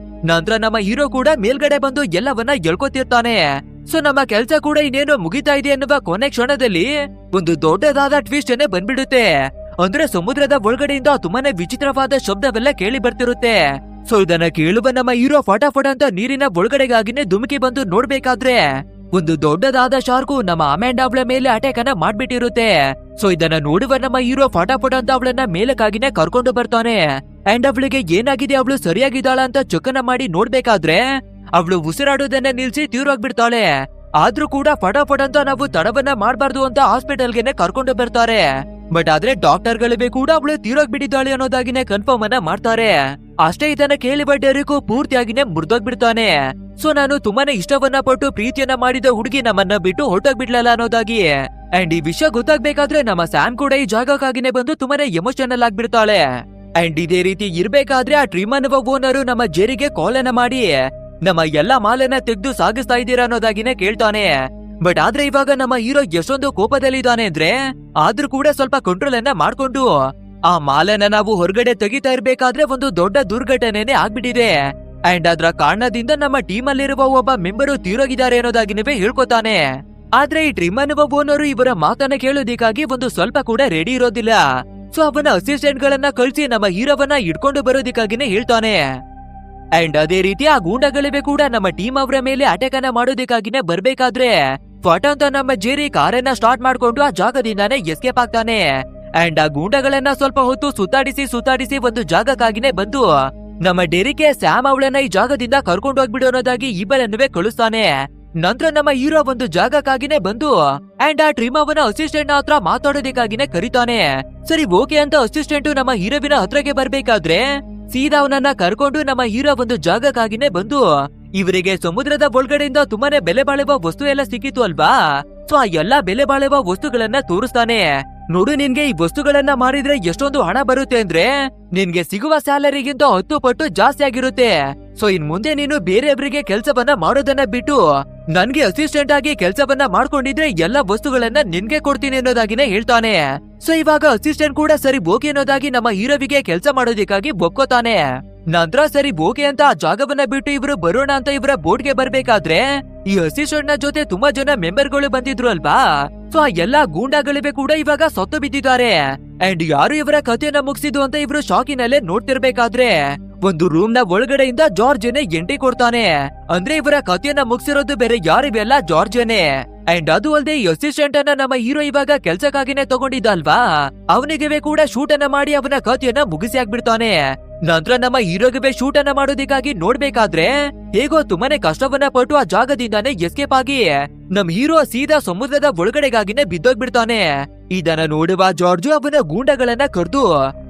ನಂತರ ನಮ್ಮ ಹೀರೋ ಕೂಡ ಮೇಲ್ಗಡೆ ಬಂದು ಎಲ್ಲವನ್ನ ಎಳ್ಕೊತಿರ್ತಾನೆ. ಸೊ ನಮ್ಮ ಕೆಲ್ಸ ಕೂಡ ಇನ್ನೇನು ಮುಗಿತಾ ಇದೆ ಎನ್ನುವ ಕೊನೆ ಕ್ಷಣದಲ್ಲಿ ಒಂದು ದೊಡ್ಡದಾದ ಟ್ವಿಸ್ಟ್ ಅನ್ನೇ ಬಂದ್ಬಿಡುತ್ತೆ. ಅಂದ್ರೆ ಸಮುದ್ರದ ಒಳಗಡೆಯಿಂದ ತುಂಬಾನೇ ವಿಚಿತ್ರವಾದ ಶಬ್ದವೆಲ್ಲ ಕೇಳಿ ಬರ್ತಿರುತ್ತೆ. ಸೊ ಇದನ್ನ ಕೇಳುವ ನಮ್ಮ ಹೀರೋ ಫಟಾಫಟ್ ಅಂತ ನೀರಿನ ಒಳಗಡೆಗಾಗಿನೇ ಧುಮುಕಿ ಬಂದು ನೋಡ್ಬೇಕಾದ್ರೆ ಒಂದು ದೊಡ್ಡದಾದ ಶಾರ್ಕು ನಮ್ಮ ಅಮೆಂಡಾ ಅವಳ ಮೇಲೆ ಅಟ್ಯಾಕ್ ಅನ್ನ ಮಾಡ್ಬಿಟ್ಟಿರುತ್ತೆ. ಸೊ ಇದನ್ನ ನೋಡುವ ನಮ್ಮ ಹೀರೋ ಫಟಾಫಟ್ ಅಂತ ಅವಳನ್ನ ಮೇಲಕ್ಕಾಗಿನೇ ಕರ್ಕೊಂಡು ಬರ್ತಾನೆ. ಅಂಡ್ ಅವಳಿಗೆ ಏನಾಗಿದೆ, ಅವಳು ಸರಿಯಾಗಿದ್ದಾಳ ಅಂತ ಚೆಕ್ ಮಾಡಿ ನೋಡ್ಬೇಕಾದ್ರೆ ಅವಳು ಉಸಿರಾಡೋದನ್ನ ನಿಲ್ಸಿ ತೀವ್ರವಾಗ್ಬಿಡ್ತಾಳೆ. ಆದ್ರೂ ಕೂಡ ಫಟಾಫಟ್ ಅಂತ ನಾವು ತಡವನ್ನ ಮಾಡಬಾರ್ದು ಅಂತ ಹಾಸ್ಪಿಟಲ್ಗೆನೆ ಕರ್ಕೊಂಡು ಬರ್ತಾರೆ. ಬಟ್ ಆದ್ರೆ ಡಾಕ್ಟರ್ ಗಳಿವೆ ಕೂಡ ಅವಳು ತೀರೋಗ್ಬಿಟ್ಟಿದ್ದಾಳೆ ಅನ್ನೋದಾಗಿನೇ ಕನ್ಫರ್ಮ್ ಅನ್ನ ಮಾಡ್ತಾರೆ. ಅಷ್ಟೇ ಇದನ್ನ ಕೇಳಿಬ ಡೆರಿಕು ಪೂರ್ತಿಯಾಗಿನೇ ಮುರಿದೋಗ್ಬಿಡ್ತಾನೆ. ಸೊ ನಾನು ತುಂಬಾನೇ ಇಷ್ಟವನ್ನ ಪಟ್ಟು ಪ್ರೀತಿಯನ್ನ ಮಾಡಿದ ಹುಡುಗಿ ನಮ್ಮನ್ನ ಬಿಟ್ಟು ಹೊರಟೋಗ್ಬಿಡ್ಲಲ್ಲ ಅನ್ನೋದಾಗಿ. ಅಂಡ್ ಈ ವಿಷಯ ಗೊತ್ತಾಗ್ಬೇಕಾದ್ರೆ ನಮ್ಮ ಸ್ಯಾಮ್ ಕೂಡ ಈ ಜಾಗಕ್ಕಾಗಿನೇ ಬಂದು ತುಂಬಾನೇ ಎಮೋಷನಲ್ ಆಗ್ಬಿಡ್ತಾಳೆ. ಅಂಡ್ ಇದೇ ರೀತಿ ಇರ್ಬೇಕಾದ್ರೆ ಆ ಟ್ರಿಮ್ ಅನ್ನುವ ಓನರು ನಮ್ಮ ಜೆರಿಗೆ ಕಾಲ್ ಅನ್ನ ಮಾಡಿ ನಮ್ಮ ಎಲ್ಲಾ ಮಾಲನ್ನ ತೆಗೆದು ಸಾಗಿಸ್ತಾ ಇದ್ದೀರಾ ಅನ್ನೋದಾಗಿನೇ ಕೇಳ್ತಾನೆ. ಬಟ್ ಆದ್ರೆ ಇವಾಗ ನಮ್ಮ ಹೀರೋ ಎಷ್ಟೊಂದು ಕೋಪದಲ್ಲಿದ್ದಾನೆ ಅಂದ್ರೆ ಆದ್ರೂ ಕೂಡ ಸ್ವಲ್ಪ ಕಂಟ್ರೋಲ್ ಅನ್ನ ಮಾಡ್ಕೊಂಡು ಆ ಮಾಲನ್ನ ನಾವು ಹೊರಗಡೆ ತೆಗಿತಾ ಇರ್ಬೇಕಾದ್ರೆ ಒಂದು ದೊಡ್ಡ ದುರ್ಘಟನೆನೆ ಆಗ್ಬಿಟ್ಟಿದೆ. ಅಂಡ್ ಅದ್ರ ಕಾರಣದಿಂದ ನಮ್ಮ ಟೀಮ್ ಅಲ್ಲಿರುವ ಒಬ್ಬ ಮೆಂಬರು ತೀರೋಗಿದ್ದಾರೆ ಅನ್ನೋದಾಗಿನವೇ ಹೇಳ್ಕೊತಾನೆ. ಆದ್ರೆ ಈ ಟ್ರಿಮ್ ಅನ್ನುವ ಓನರು ಇವರ ಮಾತನ್ನ ಕೇಳೋದಕ್ಕಾಗಿ ಒಂದು ಸ್ವಲ್ಪ ಕೂಡ ರೆಡಿ ಇರೋದಿಲ್ಲ. ಸೊ ಅವನ ಅಸಿಸ್ಟೆಂಟ್ ಗಳನ್ನ ಕಳ್ಸಿ ನಮ್ಮ ಹೀರೋವನ್ನ ಹಿಡ್ಕೊಂಡು ಬರೋದಕ್ಕಾಗಿನೇ ಹೇಳ್ತಾನೆ. ಅಂಡ್ ಅದೇ ರೀತಿ ಆ ಗೂಂಡಗಳಿವೆ ಕೂಡ ನಮ್ಮ ಟೀಮ್ ಅವರ ಮೇಲೆ ಅಟ್ಯಾಕ್ ಅನ್ನ ಮಾಡೋದಕ್ಕಾಗಿನೇ ಬರ್ಬೇಕಾದ್ರೆ ಫಟ್ ಅಂತ ನಮ್ಮ ಜೇರಿ ಕಾರನ್ನ ಸ್ಟಾರ್ಟ್ ಮಾಡ್ಕೊಂಡು ಆ ಜಾಗದಿಂದಾನೇ ಎಸ್ಕೇಪ್ ಆಗ್ತಾನೆ. ಅಂಡ್ ಆ ಗೂಂಡಗಳನ್ನ ಸ್ವಲ್ಪ ಹೊತ್ತು ಸುತ್ತಾಡಿಸಿ ಒಂದು ಜಾಗಕ್ಕಾಗಿನೇ ಬಂದು ನಮ್ಮ ಡೆರಿಗೆ ಸ್ಯಾಮ್ ಅವಳನ್ನ ಈ ಜಾಗದಿಂದ ಕರ್ಕೊಂಡು ಹೋಗ್ಬಿಡು ಅನ್ನೋದಾಗಿ ಇಬ್ಬರನ್ನುವೆ ಕಳಿಸ್ತಾನೆ. ನಂತರ ನಮ್ಮ ಹೀರೋ ಒಂದು ಜಾಗಕ್ಕಾಗಿನೇ ಬಂದು ಅಂಡ್ ಆ ಟ್ರಿಮ್ ಅವನ ಅಸಿಸ್ಟೆಂಟ್ ಹತ್ರ ಮಾತಾಡೋದಕ್ಕಾಗಿನೇ ಕರೀತಾನೆ. ಸರಿ ಓಕೆ ಅಂತ ಅಸಿಸ್ಟೆಂಟ್ ನಮ್ಮ ಹೀರೋವಿನ ಹತ್ರಕ್ಕೆ ಬರ್ಬೇಕಾದ್ರೆ ಸೀದಾ ಅವನನ್ನ ಕರ್ಕೊಂಡು ನಮ್ಮ ಹೀರೋ ಒಂದು ಜಾಗಕ್ಕಾಗಿನೇ ಬಂದು ಇವರಿಗೆ ಸಮುದ್ರದ ಒಳಗಡೆಯಿಂದ ತುಂಬಾನೇ ಬೆಲೆ ಬಾಳುವ ವಸ್ತು ಎಲ್ಲ ಸಿಕ್ಕಿತ್ತು ಅಲ್ವಾ. ಸೊ ಆ ಎಲ್ಲಾ ಬೆಲೆ ಬಾಳುವ ವಸ್ತುಗಳನ್ನ ತೋರಿಸ್ತಾನೆ. ನೋಡು, ನಿನ್ಗೆ ಈ ವಸ್ತುಗಳನ್ನ ಮಾರಿದ್ರೆ ಎಷ್ಟೊಂದು ಹಣ ಬರುತ್ತೆ ಅಂದ್ರೆ ನಿನ್ಗೆ ಸಿಗುವ ಸ್ಯಾಲರಿಗಿಂತ 10 ಪಟ್ಟು ಜಾಸ್ತಿ ಆಗಿರುತ್ತೆ. ಸೊ ಇನ್ ಮುಂದೆ ನೀನು ಬೇರೆಯವರಿಗೆ ಕೆಲ್ಸವನ್ನ ಮಾಡೋದನ್ನ ಬಿಟ್ಟು ನನ್ಗೆ ಅಸಿಸ್ಟೆಂಟ್ ಆಗಿ ಕೆಲ್ಸವನ್ನ ಮಾಡ್ಕೊಂಡಿದ್ರೆ ಎಲ್ಲಾ ವಸ್ತುಗಳನ್ನ ನಿನ್ಗೆ ಕೊಡ್ತೀನಿ ಅನ್ನೋದಾಗಿನೇ ಹೇಳ್ತಾನೆ. ಸೊ ಇವಾಗ ಅಸಿಸ್ಟೆಂಟ್ ಕೂಡ ಸರಿ ಓಕೆ ಅನ್ನೋದಾಗಿ ನಮ್ಮ ಹೀರೋವಿಗೆ ಕೆಲ್ಸ ಮಾಡೋದಕ್ಕಾಗಿ ಒಪ್ಕೋತಾನೆ. ನಂತರ ಸರಿ ಓಕೆ ಅಂತ ಆ ಜಾಗವನ್ನ ಬಿಟ್ಟು ಇವರು ಬರೋಣ ಅಂತ ಇವರ ಬೋಟ್ಗೆ ಬರ್ಬೇಕಾದ್ರೆ ಈ ಅಸಿಸ್ಟೆಂಟ್ ನ ಜೊತೆ ತುಂಬಾ ಜನ ಮೆಂಬರ್ಗಳು ಬಂದಿದ್ರು ಅಲ್ವಾ. ಸೊ ಆ ಎಲ್ಲಾ ಗೂಂಡಾಗಳಿವೆ ಕೂಡ ಇವಾಗ ಸತ್ತು ಬಿದ್ದಿದ್ದಾರೆ. ಅಂಡ್ ಯಾರು ಇವರ ಕಥೆಯನ್ನ ಮುಗಿಸಿದ್ದು ಅಂತ ಇವರು ಶಾಕಿನಲ್ಲೇ ನೋಡ್ತಿರ್ಬೇಕಾದ್ರೆ ಒಂದು ರೂಮ್ ನ ಒಳಗಡೆಯಿಂದ ಜಾರ್ಜನೆ ಎಂಟ್ರಿ ಕೊಡ್ತಾನೆ. ಅಂದ್ರೆ ಇವರ ಕಥೆಯನ್ನ ಮುಗಿಸಿರೋದು ಬೇರೆ ಯಾರಿವೆಲ್ಲ ಜಾರ್ಜನೆ. ಅಂಡ್ ಅದು ಅಲ್ಲದೆ ಈ ಅಸಿಸ್ಟೆಂಟ್ ಅನ್ನ ನಮ್ಮ ಹೀರೋ ಇವಾಗ ಕೆಲ್ಸಕ್ಕಾಗಿನೇ ತಗೊಂಡಿದ್ದ ಅಲ್ವಾ, ಅವನಿಗೆ ಕೂಡ ಶೂಟ್ ಅನ್ನ ಮಾಡಿ ಅವನ ಕಥೆಯನ್ನ ಮುಗಿಸಿ ಆಗ್ಬಿಡ್ತಾನೆ. ನಂತರ ನಮ್ಮ ಹೀರೋಗೆ ಶೂಟ್ ಅನ್ನ ಮಾಡೋದಕ್ಕಾಗಿ ನೋಡ್ಬೇಕಾದ್ರೆ ಹೇಗೋ ತುಂಬಾನೇ ಕಷ್ಟವನ್ನ ಪಟ್ಟು ಆ ಜಾಗದಿಂದಾನೇ ಎಸ್ಕೇಪ್ ಆಗಿ ನಮ್ ಹೀರೋ ಸೀದಾ ಸಮುದ್ರದ ಒಳಗಡೆಗಾಗಿನೇ ಬಿದ್ದೋಗ್ಬಿಡ್ತಾನೆ. ಇದನ್ನ ನೋಡುವ ಜಾರ್ಜು ಅವನ ಗೂಂಡಗಳನ್ನ ಕರೆದು,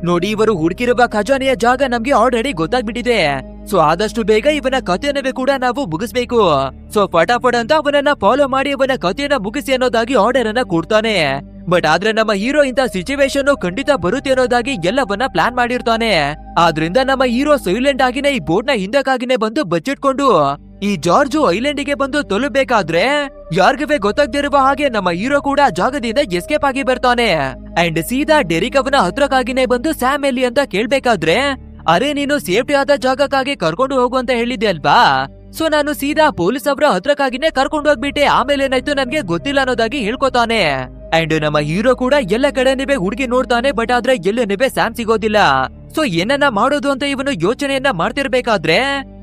ನೋಡಿ ಇವರು ಹುಡುಕಿರುವ ಖಜಾನೆಯ ಜಾಗ ನಮ್ಗೆ ಆಲ್ರೆಡಿ ಗೊತ್ತಾಗ್ಬಿಟ್ಟಿದೆ. ಸೊ ಆದಷ್ಟು ಬೇಗ ಇವನ ಕಥೆಯನ್ನವೇ ಕೂಡ ನಾವು ಮುಗಿಸ್ಬೇಕು. ಸೊ ಫಟಾಫಟ್ ಅಂತ ಅವನನ್ನ ಫಾಲೋ ಮಾಡಿ ಅವನ ಕಥೆಯನ್ನ ಮುಗಿಸಿ ಅನ್ನೋದಾಗಿ ಆರ್ಡರ್ ಅನ್ನ ಕೊಡ್ತಾನೆ. ಬಟ್ ಆದ್ರೆ ನಮ್ಮ ಹೀರೋ ಇಂತ ಸಿಚುವೇಶನ್ ಖಂಡಿತ ಬರುತ್ತೆ ಅನ್ನೋದಾಗಿ ಎಲ್ಲವನ್ನ ಪ್ಲಾನ್ ಮಾಡಿರ್ತಾನೆ. ಆದ್ರಿಂದ ನಮ್ಮ ಹೀರೋ ಸೈಲೆಂಟ್ ಆಗಿನೇ ಈ ಬೋಟ್ ನ ಹಿಂದಕ್ಕಾಗಿನೇ ಬಂದು ಬಚ್ಚಿಟ್ಕೊಂಡು ಈ ಜಾರ್ಜು ಐಲ್ಯಾಂಡಿಗೆ ಬಂದು ತಲುಪಬೇಕಾದ್ರೆ ಯಾರಿಗವೇ ಗೊತ್ತಾಗ್ದಿರುವ ಹಾಗೆ ನಮ್ಮ ಹೀರೋ ಕೂಡ ಜಾಗದಿಂದ ಎಸ್ಕೇಪ್ ಆಗಿ ಬರ್ತಾನೆ. ಅಂಡ್ ಸೀದಾ ಡೆರಿಕ್ ಅವನ ಹತ್ರಕ್ಕಾಗಿನೇ ಬಂದು ಸ್ಯಾಮ್ ಎಲ್ಲಿ ಅಂತ ಕೇಳ್ಬೇಕಾದ್ರೆ, ಅರೆ ನೀನು ಸೇಫ್ಟಿ ಆದ ಜಾಗಕ್ಕಾಗಿ ಕರ್ಕೊಂಡು ಹೋಗು ಅಂತ ಹೇಳಿದ್ದೆ ಅಲ್ವಾ. ಸೊ ನಾನು ಸೀದಾ ಪೊಲೀಸ್ ಅವರ ಹತ್ರಕ್ಕಾಗಿನೇ ಕರ್ಕೊಂಡು ಹೋಗ್ಬಿಟ್ಟೆ, ಆಮೇಲೆ ಏನಾಯ್ತು ನನ್ಗೆ ಗೊತ್ತಿಲ್ಲ ಅನ್ನೋದಾಗಿ ಹೇಳ್ಕೊತಾನೆ. ಅಂಡ್ ನಮ್ಮ ಹೀರೋ ಕೂಡ ಎಲ್ಲ ಕಡೆನೇ ಹುಡುಗಿ ನೋಡ್ತಾನೆ. ಬಟ್ ಆದ್ರೆ ಎಲ್ಲೇನೇ ಸ್ಯಾಮ್ ಸಿಗೋದಿಲ್ಲ. ಸೊ ಏನನ್ನ ಮಾಡೋದು ಅಂತ ಇವನು ಯೋಚನೆಯನ್ನ ಮಾಡ್ತಿರ್ಬೇಕಾದ್ರೆ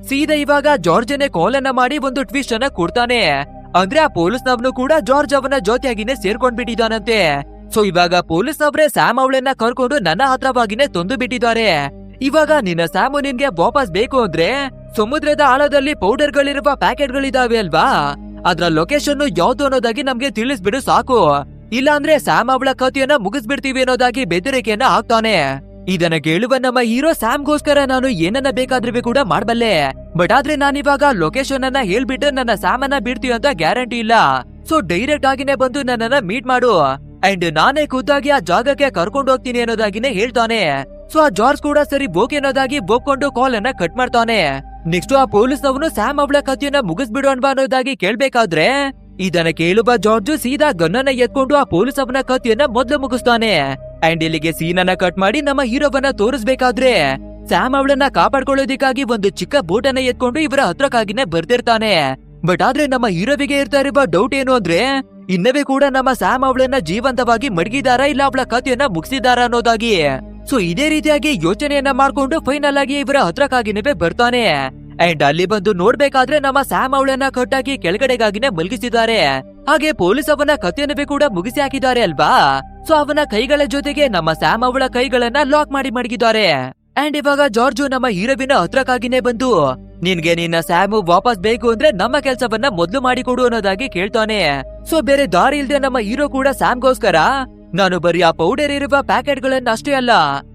ಸೀದಾ ಇವಾಗ ಜಾರ್ಜನೆ ಕಾಲ್ ಅನ್ನ ಮಾಡಿ ಒಂದು ಟ್ವಿಸ್ಟ್ ಅನ್ನ ಕೊಡ್ತಾನೆ. ಅಂದ್ರೆ ಆ ಪೊಲೀಸ್ನವನು ಕೂಡ ಜಾರ್ಜ್ ಅವನ ಜೊತೆಯಾಗಿನೇ ಸೇರ್ಕೊಂಡ್ಬಿಟ್ಟಿದ್ದಾನಂತೆ. ಸೊ ಇವಾಗ ಪೊಲೀಸ್ನವ್ರೆ ಸ್ಯಾಮ್ ಅವಳನ್ನ ಕರ್ಕೊಂಡು ನನ್ನ ಹತ್ರವಾಗಿನೇ ತಂದು ಬಿಟ್ಟಿದ್ದಾರೆ. ಇವಾಗ ನಿನ್ನ ಸ್ಯಾಮು ನಿನ್ಗೆ ವಾಪಸ್ ಬೇಕು ಅಂದ್ರೆ ಸಮುದ್ರದ ಆಳದಲ್ಲಿ ಪೌಡರ್ ಗಳಿರುವ ಪ್ಯಾಕೆಟ್ ಗಳಿದಾವೆ ಅಲ್ವಾ, ಅದ್ರ ಲೊಕೇಶನ್ ಯಾವ್ದು ಅನ್ನೋದಾಗಿ ನಮ್ಗೆ ತಿಳಿಸ್ಬಿಡು ಸಾಕು. ಇಲ್ಲ ಅಂದ್ರೆ ಸ್ಯಾಮ್ ಅವಳ ಕಥೆಯನ್ನ ಮುಗಿಸ್ಬಿಡ್ತೀವಿ ಅನ್ನೋದಾಗಿ ಬೆದರಿಕೆಯನ್ನ ಹಾಕ್ತಾನೆ. ಇದನ್ನ ಕೇಳುವ ನಮ್ಮ ಹೀರೋ ಸ್ಯಾಮ್ಗೋಸ್ಕರ ನಾನು ಏನನ್ನ ಬೇಕಾದ್ರೂ ಕೂಡ ಮಾಡ್ಬಲ್ಲೆ, ಬಟ್ ಆದ್ರೆ ನಾನಿವಾಗ ಲೊಕೇಶನ್ ಅನ್ನ ಹೇಳ್ಬಿಟ್ಟು ನನ್ನ ಸ್ಯಾಮ್ ಅನ್ನ ಬಿಡ್ತೀವಿ ಅಂತ ಗ್ಯಾರಂಟಿ ಇಲ್ಲ. ಸೊ ಡೈರೆಕ್ಟ್ ಆಗಿನೇ ಬಂದು ನನ್ನನ್ನ ಮೀಟ್ ಮಾಡು ಅಂಡ್ ನಾನೇ ಖುದ್ದಾಗಿ ಆ ಜಾಗಕ್ಕೆ ಕರ್ಕೊಂಡು ಹೋಗ್ತೀನಿ ಅನ್ನೋದಾಗಿನೇ ಹೇಳ್ತಾನೆ. ಸೊ ಆ ಜಾರ್ಜ್ ಕೂಡ ಸರಿ ಬೋಕೆ ಅನ್ನೋದಾಗಿ ಬೋಕೊಂಡು ಕಾಲ್ ಅನ್ನ ಕಟ್ ಮಾಡ್ತಾನೆ. ನೆಕ್ಸ್ಟ್ ಆ ಪೊಲೀಸ್ನವನು ಸ್ಯಾಮ್ ಅವಳ ಕಥೆಯನ್ನ ಮುಗಿಸ್ಬಿಡು ಅನ್ಬಾ ಅನ್ನೋದಾಗಿ ಕೇಳ್ಬೇಕಾದ್ರೆ ಇದನ್ನ ಕೇಳುವ ಜಾರ್ಜ್ ಸೀದಾ ಗನ್ನನ್ನ ಎತ್ಕೊಂಡು ಆ ಪೊಲೀಸ್ ಅವನ ಕಥೆಯನ್ನ ಮೊದ್ಲು ಮುಗಿಸ್ತಾನೆ. ಅಂಡ್ ಇಲ್ಲಿಗೆ ಸೀನ್ ಅನ್ನ ಕಟ್ ಮಾಡಿ ನಮ್ಮ ಹೀರೋವನ್ನ ತೋರಿಸ್ಬೇಕಾದ್ರೆ ಸ್ಯಾಮ್ ಅವಳನ್ನ ಕಾಪಾಡ್ಕೊಳ್ಳೋದಿಕ್ಕಾಗಿ ಒಂದು ಚಿಕ್ಕ ಬೋಟ್ ಅನ್ನ ಎತ್ಕೊಂಡು ಇವರ ಹತ್ರಕ್ಕಾಗಿನೇ ಬರ್ತಿರ್ತಾನೆ. ಬಟ್ ಆದ್ರೆ ನಮ್ಮ ಹೀರೋವಿಗೆ ಇರ್ತಾ ಇರುವ ಡೌಟ್ ಏನು ಅಂದ್ರೆ ಇನ್ನವೇ ಕೂಡ ನಮ್ಮ ಸ್ಯಾಮ್ ಅವಳನ್ನ ಜೀವಂತವಾಗಿ ಮಡಗಿದಾರಾ ಇಲ್ಲ ಅವಳ ಕಥೆಯನ್ನ ಮುಗಿಸಿದಾರಾ ಅನ್ನೋದಾಗಿ. ಸೊ ಇದೇ ರೀತಿಯಾಗಿ ಯೋಚನೆಯನ್ನ ಮಾಡ್ಕೊಂಡು ಫೈನಲ್ ಆಗಿ ಇವರ ಹತ್ರಕ್ಕಾಗಿನೇ ಬರ್ತಾನೆ. ಅಂಡ್ ಅಲ್ಲಿ ಬಂದು ನೋಡ್ಬೇಕಾದ್ರೆ ನಮ್ಮ ಸ್ಯಾಮ್ ಅವಳನ್ನ ಕಟ್ಟಾಗಿ ಕೆಳಗಡೆಗಾಗಿನೇ ಮಲಗಿಸಿದ್ದಾರೆ. ಹಾಗೆ ಪೊಲೀಸ್ ಅವನ ಕಥೆಯನ್ನವೇ ಕೂಡ ಮುಗಿಸಿ ಹಾಕಿದ್ದಾರೆ ಅಲ್ವಾ. ಸೊ ಅವನ ಕೈಗಳ ಜೊತೆಗೆ ನಮ್ಮ ಸ್ಯಾಮ್ ಅವಳ ಕೈಗಳನ್ನ ಲಾಕ್ ಮಾಡಿ ಮಡಗಿದ್ದಾರೆ. ಅಂಡ್ ಇವಾಗ ಜಾರ್ಜು ನಮ್ಮ ಹೀರೋವಿನ ಹತ್ರಕ್ಕಾಗಿನೇ ಬಂದು ನಿನ್ಗೆ ನಿನ್ನ ಸ್ಯಾಮು ವಾಪಸ್ ಬೇಕು ಅಂದ್ರೆ ನಮ್ಮ ಕೆಲ್ಸವನ್ನ ಮೊದ್ಲು ಮಾಡಿಕೊಡು ಅನ್ನೋದಾಗಿ ಕೇಳ್ತಾನೆ. ಸೊ ಬೇರೆ ದಾರಿ ಇಲ್ದೆ ನಮ್ಮ ಹೀರೋ ಕೂಡ ಸ್ಯಾಮ್ಗೋಸ್ಕರ ನಾನು ಬರೀ ಆ ಪೌಡರ್ ಇರುವ ಪ್ಯಾಕೆಟ್ ಗಳನ್ನ ಅಷ್ಟೇ ಅಲ್ಲ,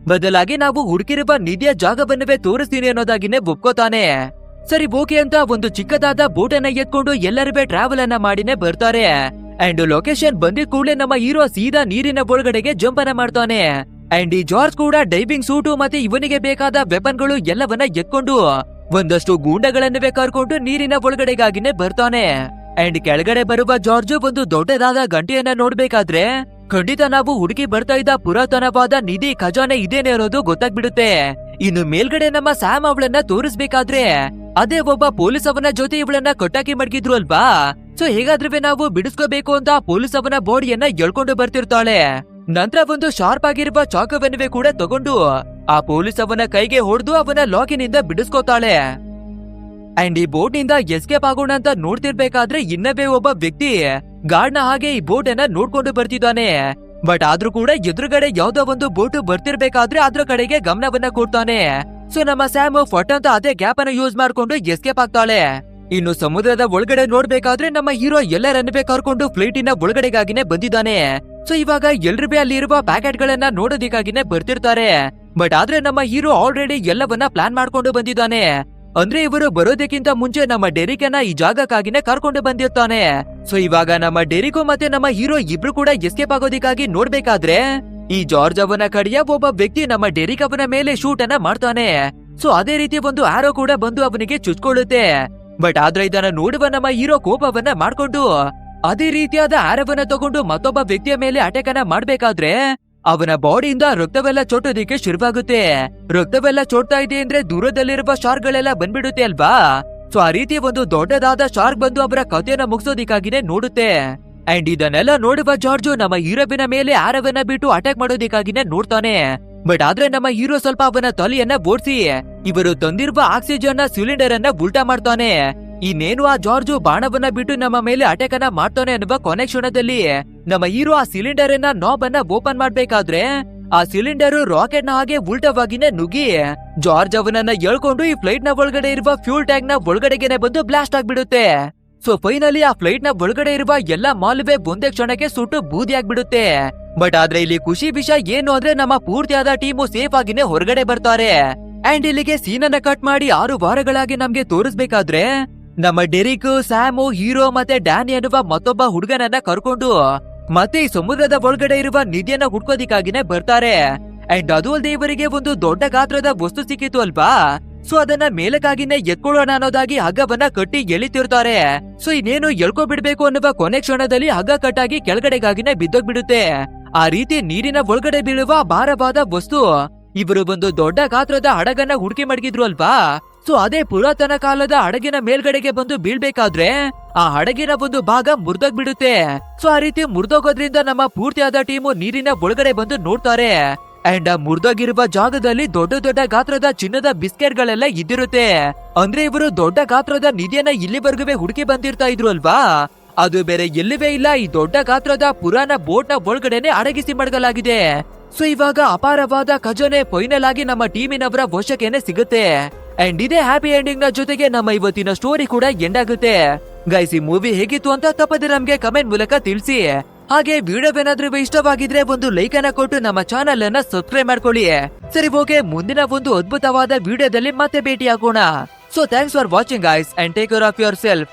ಬದಲಾಗಿ ನಾವು ಹುಡುಕಿರುವ ನಿಧಿಯ ಜಾಗವನ್ನವೇ ತೋರಿಸ್ತೀನಿ ಅನ್ನೋದಾಗಿನೇ ಒಪ್ಕೋತಾನೆ. ಸರಿ ಓಕೆ ಅಂತ ಒಂದು ಚಿಕ್ಕದಾದ ಬೋಟ್ ಅನ್ನ ಎತ್ಕೊಂಡು ಎಲ್ಲರೂ ಟ್ರಾವೆಲ್ ಅನ್ನ ಮಾಡಿನೇ ಬರ್ತಾರೆ. ಅಂಡ್ ಲೊಕೇಶನ್ ಬಂದಿದ್ ಕೂಡಲೇ ನಮ್ಮ ಹೀರೋ ಸೀದಾ ನೀರಿನ ಒಳಗಡೆಗೆ ಜಂಪ್ ಅನ್ನ ಮಾಡ್ತಾನೆ. ಅಂಡ್ ಈ ಜಾರ್ಜ್ ಕೂಡ ಡೈವಿಂಗ್ ಸೂಟು ಮತ್ತೆ ಇವನಿಗೆ ಬೇಕಾದ ವೆಪನ್ಗಳು ಎಲ್ಲವನ್ನ ಎತ್ಕೊಂಡು ಒಂದಷ್ಟು ಗೂಂಡಗಳನ್ನವೇ ಕರ್ಕೊಂಡು ನೀರಿನ ಒಳಗಡೆಗಾಗಿನೇ ಬರ್ತಾನೆ. ಅಂಡ್ ಕೆಳಗಡೆ ಬರುವ ಜಾರ್ಜ್ ಒಂದು ದೊಡ್ಡದಾದ ಗಂಟೆಯನ್ನ ನೋಡ್ಬೇಕಾದ್ರೆ ಖಂಡಿತ ನಾವು ಹುಡುಕಿ ಬರ್ತಾ ಇದ್ದ ಪುರಾತನವಾದ ನಿಧಿ ಖಜಾನೆ ಇದೇನೆ ಇರೋದು ಗೊತ್ತಾಗ್ಬಿಡುತ್ತೆ. ಇನ್ನು ಮೇಲ್ಗಡೆ ನಮ್ಮ ಸ್ಯಾಮ್ ಅವಳನ್ನ ತೋರಿಸ್ಬೇಕಾದ್ರೆ ಅದೇ ಒಬ್ಬ ಪೊಲೀಸ್ ಅವನ ಜೊತೆ ಇವಳನ್ನ ಕಟ್ಟಾಕಿ ಮಡಗಿದ್ರು ಅಲ್ವಾ. ಸೊ ಹೇಗಾದ್ರೂ ನಾವು ಬಿಡಿಸ್ಕೋಬೇಕು ಅಂತ ಪೊಲೀಸ್ ಅವನ ಬಾಡಿಯನ್ನ ಎಳ್ಕೊಂಡು ಬರ್ತಿರ್ತಾಳೆ. ನಂತರ ಒಂದು ಶಾರ್ಪ್ ಆಗಿರುವ ಚಾಕುವನ್ನುವೆ ಕೂಡ ತಗೊಂಡು ಆ ಪೊಲೀಸ್ ಅವನ ಕೈಗೆ ಹೊಡೆದು ಅವನ ಲಾಕಿನಿಂದ ಬಿಡಿಸ್ಕೋತಾಳೆ. ಅಂಡ್ ಈ ಬೋಟ್ ನಿಂದ ಎಸ್ಕೇಪ್ ಆಗೋಣ ಅಂತ ನೋಡ್ತಿರ್ಬೇಕಾದ್ರೆ ಇನ್ನವೇ ಒಬ್ಬ ವ್ಯಕ್ತಿ ಗಾರ್ಡ್ನ ಹಾಗೆ ಈ ಬೋಟ್ ಅನ್ನ ನೋಡ್ಕೊಂಡು ಬರ್ತಿದ್ದಾನೆ. ಬಟ್ ಆದ್ರೂ ಕೂಡ ಎದುರುಗಡೆ ಯಾವ್ದೋ ಒಂದು ಬೋಟ್ ಬರ್ತಿರ್ಬೇಕಾದ್ರೆ ಅದ್ರ ಕಡೆಗೆ ಗಮನವನ್ನ ಕೊಡ್ತಾನೆ. ಸೊ ನಮ್ಮ ಸ್ಯಾಮ್ ಫಟ್ ಅಂತ ಅದೇ ಗ್ಯಾಪ್ ಅನ್ನ ಯೂಸ್ ಮಾಡ್ಕೊಂಡು ಎಸ್ಕೇಪ್ ಆಗ್ತಾಳೆ. ಇನ್ನು ಸಮುದ್ರದ ಒಳಗಡೆ ನೋಡ್ಬೇಕಾದ್ರೆ ನಮ್ಮ ಹೀರೋ ಎಲ್ಲರನ್ನೇ ಕರ್ಕೊಂಡು ಫ್ಲೈಟಿನ ಒಳಗಡೆಗಾಗಿನೇ ಬಂದಿದ್ದಾನೆ. ಸೊ ಇವಾಗ ಎಲ್ರಿಗೂ ಅಲ್ಲಿ ಇರುವ ಪ್ಯಾಕೆಟ್ ಗಳನ್ನ ನೋಡೋದಿಕ್ಕಾಗಿನೇ ಬರ್ತಿರ್ತಾರೆ. ಬಟ್ ಆದ್ರೆ ನಮ್ಮ ಹೀರೋ ಆಲ್ರೆಡಿ ಎಲ್ಲವನ್ನ ಪ್ಲಾನ್ ಮಾಡ್ಕೊಂಡು ಬಂದಿದ್ದಾನೆ. ಅಂದ್ರೆ ಇವರು ಬರೋದಕ್ಕಿಂತ ಮುಂಚೆ ನಮ್ಮ ಡೆರಿಕನ್ನ ಈ ಜಾಗಕ್ಕಾಗಿನೇ ಕರ್ಕೊಂಡು ಬಂದಿರ್ತಾನೆ. ಸೊ ಇವಾಗ ನಮ್ಮ ಡೆರಿಕೋ ಮತ್ತೆ ನಮ್ಮ ಹೀರೋ ಇಬ್ರು ಕೂಡ ಎಸ್ಕೇಪ್ ಆಗೋದಿಕ್ಕಾಗಿ ನೋಡ್ಬೇಕಾದ್ರೆ ಈ ಜಾರ್ಜ್ ಅವನ ಕಡೆಯ ಒಬ್ಬ ವ್ಯಕ್ತಿ ನಮ್ಮ ಡೆರಿಕ್ ಅವನ ಮೇಲೆ ಶೂಟ್ ಅನ್ನ ಮಾಡ್ತಾನೆ. ಸೊ ಅದೇ ರೀತಿ ಒಂದು ಆರೋ ಕೂಡ ಬಂದು ಅವನಿಗೆ ಚುಚ್ಕೊಳ್ಳುತ್ತೆ. ಬಟ್ ಆದ್ರೆ ಇದನ್ನ ನೋಡುವ ನಮ್ಮ ಹೀರೋ ಕೋಪವನ್ನ ಮಾಡ್ಕೊಂಡು ಅದೇ ರೀತಿಯಾದ ಆರವನ್ನ ತಗೊಂಡು ಮತ್ತೊಬ್ಬ ವ್ಯಕ್ತಿಯ ಮೇಲೆ ಅಟ್ಯಾಕ್ ಅನ್ನ ಮಾಡ್ಬೇಕಾದ್ರೆ ಅವನ ಬಾಡಿಯಿಂದ ರಕ್ತವೆಲ್ಲ ಚೊಟ್ಟೋದಿಕ್ಕೆ ಶುರುವಾಗುತ್ತೆ. ರಕ್ತವೆಲ್ಲ ಚೊಟ್ತಾ ಇದೆ ಅಂದ್ರೆ ದೂರದಲ್ಲಿರುವ ಶಾರ್ಕ್ ಗಳೆಲ್ಲ ಬಂದ್ಬಿಡುತ್ತೆ ಅಲ್ವಾ. ಸೊ ಆ ರೀತಿ ಒಂದು ದೊಡ್ಡದಾದ ಶಾರ್ಕ್ ಬಂದು ಅವರ ಕಥೆಯನ್ನ ಮುಗಿಸೋದಿಕ್ಕಾಗಿನೇ ನೋಡುತ್ತೆ. ಅಂಡ್ ಇದನ್ನೆಲ್ಲ ನೋಡುವ ಜಾರ್ಜು ನಮ್ಮ ಹೀರೋವಿನ ಮೇಲೆ ಆರವನ್ನ ಬಿಟ್ಟು ಅಟ್ಯಾಕ್ ಮಾಡೋದಿಕ್ಕಾಗಿನೇ ನೋಡ್ತಾನೆ. ಬಟ್ ಆದ್ರೆ ನಮ್ಮ ಹೀರೋ ಸ್ವಲ್ಪ ಅವನ ತಲೆಯನ್ನ ಬೋಡ್ಸಿ ಇವರು ತಂದಿರುವ ಆಕ್ಸಿಜನ್ ಸಿಲಿಂಡರ್ ಅನ್ನ ಉಲ್ಟಾ ಮಾಡ್ತಾನೆ. ಇನ್ನೇನು ಆ ಜಾರ್ಜು ಬಾಣವನ್ನ ಬಿಟ್ಟು ನಮ್ಮ ಮೇಲೆ ಅಟ್ಯಾಕ್ ಅನ್ನ ಮಾಡ್ತಾನೆ ಅನ್ನುವ ಕೊನೆ ಕ್ಷಣದಲ್ಲಿ ನಮ್ಮ ಹೀರೋ ಆ ಸಿಲಿಂಡರ್ ಅನ್ನ ನಾಬ್ ಅನ್ನ ಓಪನ್ ಮಾಡ್ಬೇಕಾದ್ರೆ ಆ ಸಿಲಿಂಡರ್ ರಾಕೆಟ್ ನ ಹಾಗೆ ಉಲ್ಟವಾಗಿನೇ ನುಗ್ಗಿ ಜಾರ್ಜ್ ಅವನನ್ನ ಎಳ್ಕೊಂಡು ಈ ಫ್ಲೈಟ್ ನ ಒಳಗಡೆ ಇರುವ ಫ್ಯೂಲ್ ಟ್ಯಾಂಕ್ ನ ಒಳಗಡೆಗೆನೆ ಬಂದು ಬ್ಲಾಸ್ಟ್ ಆಗ್ಬಿಡುತ್ತೆ. ಸೊ ಫೈನಲಿ ಆ ಫ್ಲೈಟ್ ನ ಒಳಗಡೆ ಇರುವ ಎಲ್ಲಾ ಮಾಲುವೆ ಒಂದೇ ಕ್ಷಣಕ್ಕೆ ಸುಟ್ಟು ಬೂದಿ ಆಗ್ಬಿಡುತ್ತೆ. ಬಟ್ ಆದ್ರೆ ಇಲ್ಲಿ ಖುಷಿ ವಿಷಯ ಏನು ಅಂದ್ರೆ ನಮ್ಮ ಪೂರ್ತಿಯಾದ ಟೀಮು ಸೇಫ್ ಆಗಿನೇ ಹೊರಗಡೆ ಬರ್ತಾರೆ. ಅಂಡ್ ಇಲ್ಲಿಗೆ ಸೀನ್ ಅನ್ನ ಕಟ್ ಮಾಡಿ 6 ವಾರಗಳಾಗಿ ನಮ್ಗೆ ತೋರಿಸ್ಬೇಕಾದ್ರೆ ನಮ್ಮ ಡೆರಿಕ್, ಸ್ಯಾಮು, ಹೀರೋ ಮತ್ತೆ ಡ್ಯಾನಿ ಅನ್ನುವ ಮತ್ತೊಬ್ಬ ಹುಡುಗನನ್ನ ಕರ್ಕೊಂಡು ಮತ್ತೆ ಈ ಸಮುದ್ರದ ಒಳಗಡೆ ಇರುವ ನಿಧಿಯನ್ನ ಹುಡ್ಕೋದಿಕ್ಕಾಗಿನೇ ಬರ್ತಾರೆ. ಅಂಡ್ ಅದು ಅಲ್ಲದೆ ಇವರಿಗೆ ಒಂದು ದೊಡ್ಡ ಗಾತ್ರದ ವಸ್ತು ಸಿಕ್ಕಿತು ಅಲ್ವಾ. ಸೊ ಅದನ್ನ ಮೇಲಕ್ಕಾಗಿನೇ ಎತ್ಕೊಳ್ಳೋಣ ಅನ್ನೋದಾಗಿ ಹಗ್ಗವನ್ನ ಕಟ್ಟಿ ಎಳಿತಿರ್ತಾರೆ. ಸೊ ಇನ್ನೇನು ಎಳ್ಕೊಬಿಡ್ಬೇಕು ಅನ್ನುವ ಕೊನೆ ಕ್ಷಣದಲ್ಲಿ ಹಗ್ಗ ಕಟ್ಟಾಗಿ ಕೆಳಗಡೆಗಾಗಿನೇ ಬಿದ್ದೋಗ್ಬಿಡುತ್ತೆ. ಆ ರೀತಿ ನೀರಿನ ಒಳಗಡೆ ಬೀಳುವ ಭಾರವಾದ ವಸ್ತು ಇವರು ಒಂದು ದೊಡ್ಡ ಗಾತ್ರದ ಹಡಗನ್ನ ಹುಡುಕಿ ಮಡಗಿದ್ರು ಅಲ್ವಾ. ಸೊ ಅದೇ ಪುರಾತನ ಕಾಲದ ಹಡಗಿನ ಮೇಲ್ಗಡೆಗೆ ಬಂದು ಬೀಳ್ಬೇಕಾದ್ರೆ ಆ ಹಡಗಿನ ಒಂದು ಭಾಗ ಮುರಿದೋಗ್ಬಿಡುತ್ತೆ. ಸೊ ಆ ರೀತಿ ಮುರಿದೋಗೋದ್ರಿಂದ ನಮ್ಮ ಪೂರ್ತಿಯಾದ ಟೀಮು ನೀರಿನ ಒಳಗಡೆ ಬಂದು ನೋಡ್ತಾರೆ. ಅಂಡ್ ಆ ಮುರಿದೋಗಿರುವ ಜಾಗದಲ್ಲಿ ದೊಡ್ಡ ದೊಡ್ಡ ಗಾತ್ರದ ಚಿನ್ನದ ಬಿಸ್ಕೆಟ್ ಗಳೆಲ್ಲ ಇದ್ದಿರುತ್ತೆ. ಅಂದ್ರೆ ಇವರು ದೊಡ್ಡ ಗಾತ್ರದ ನಿಧಿಯನ್ನ ಇಲ್ಲಿವರೆಗೂ ಹುಡುಕಿ ಬಂದಿರ್ತಾ ಇದ್ರು ಅಲ್ವಾ. ಅದು ಬೇರೆ ಎಲ್ಲಿವೇ ಇಲ್ಲ, ಈ ದೊಡ್ಡ ಗಾತ್ರದ ಪುರಾಣ ಬೋಟ್ ನ ಒಳಗಡೆನೆ ಅಡಗಿಸಿ ಮಡಗಲಾಗಿದೆ. ಸೊ ಇವಾಗ ಅಪಾರವಾದ ಖಜಾನೆ ಫೈನಲ್ ಆಗಿ ನಮ್ಮ ಟೀಮಿನವರ ವಶಕ್ಕೇನೆ ಸಿಗುತ್ತೆ. ಅಂಡ್ ಇದೇ ಹ್ಯಾಪಿ ಎಂಡಿಂಗ್ ನ ಜೊತೆಗೆ ನಮ್ಮ ಇವತ್ತಿನ ಸ್ಟೋರಿ ಕೂಡ ಎಂಡ್ ಆಗುತ್ತೆ. ಗೈಸ್, ಈ ಮೂವಿ ಹೇಗಿತ್ತು ಅಂತ ತಪ್ಪದೆ ನಮ್ಗೆ ಕಮೆಂಟ್ ಮೂಲಕ ತಿಳಿಸಿ. ಹಾಗೆ ವಿಡಿಯೋವೇನಾದ್ರೂ ಇಷ್ಟವಾಗಿದ್ರೆ ಒಂದು ಲೈಕ್ ಅನ್ನ ಕೊಟ್ಟು ನಮ್ಮ ಚಾನೆಲ್ ಅನ್ನ ಸಬ್ಸ್ಕ್ರೈಬ್ ಮಾಡ್ಕೊಳ್ಳಿ. ಸರಿ, ಓಕೆ, ಮುಂದಿನ ಒಂದು ಅದ್ಭುತವಾದ ವಿಡಿಯೋದಲ್ಲಿ ಮತ್ತೆ ಭೇಟಿ ಆಗೋಣ. So thanks for watching guys and take care of your self.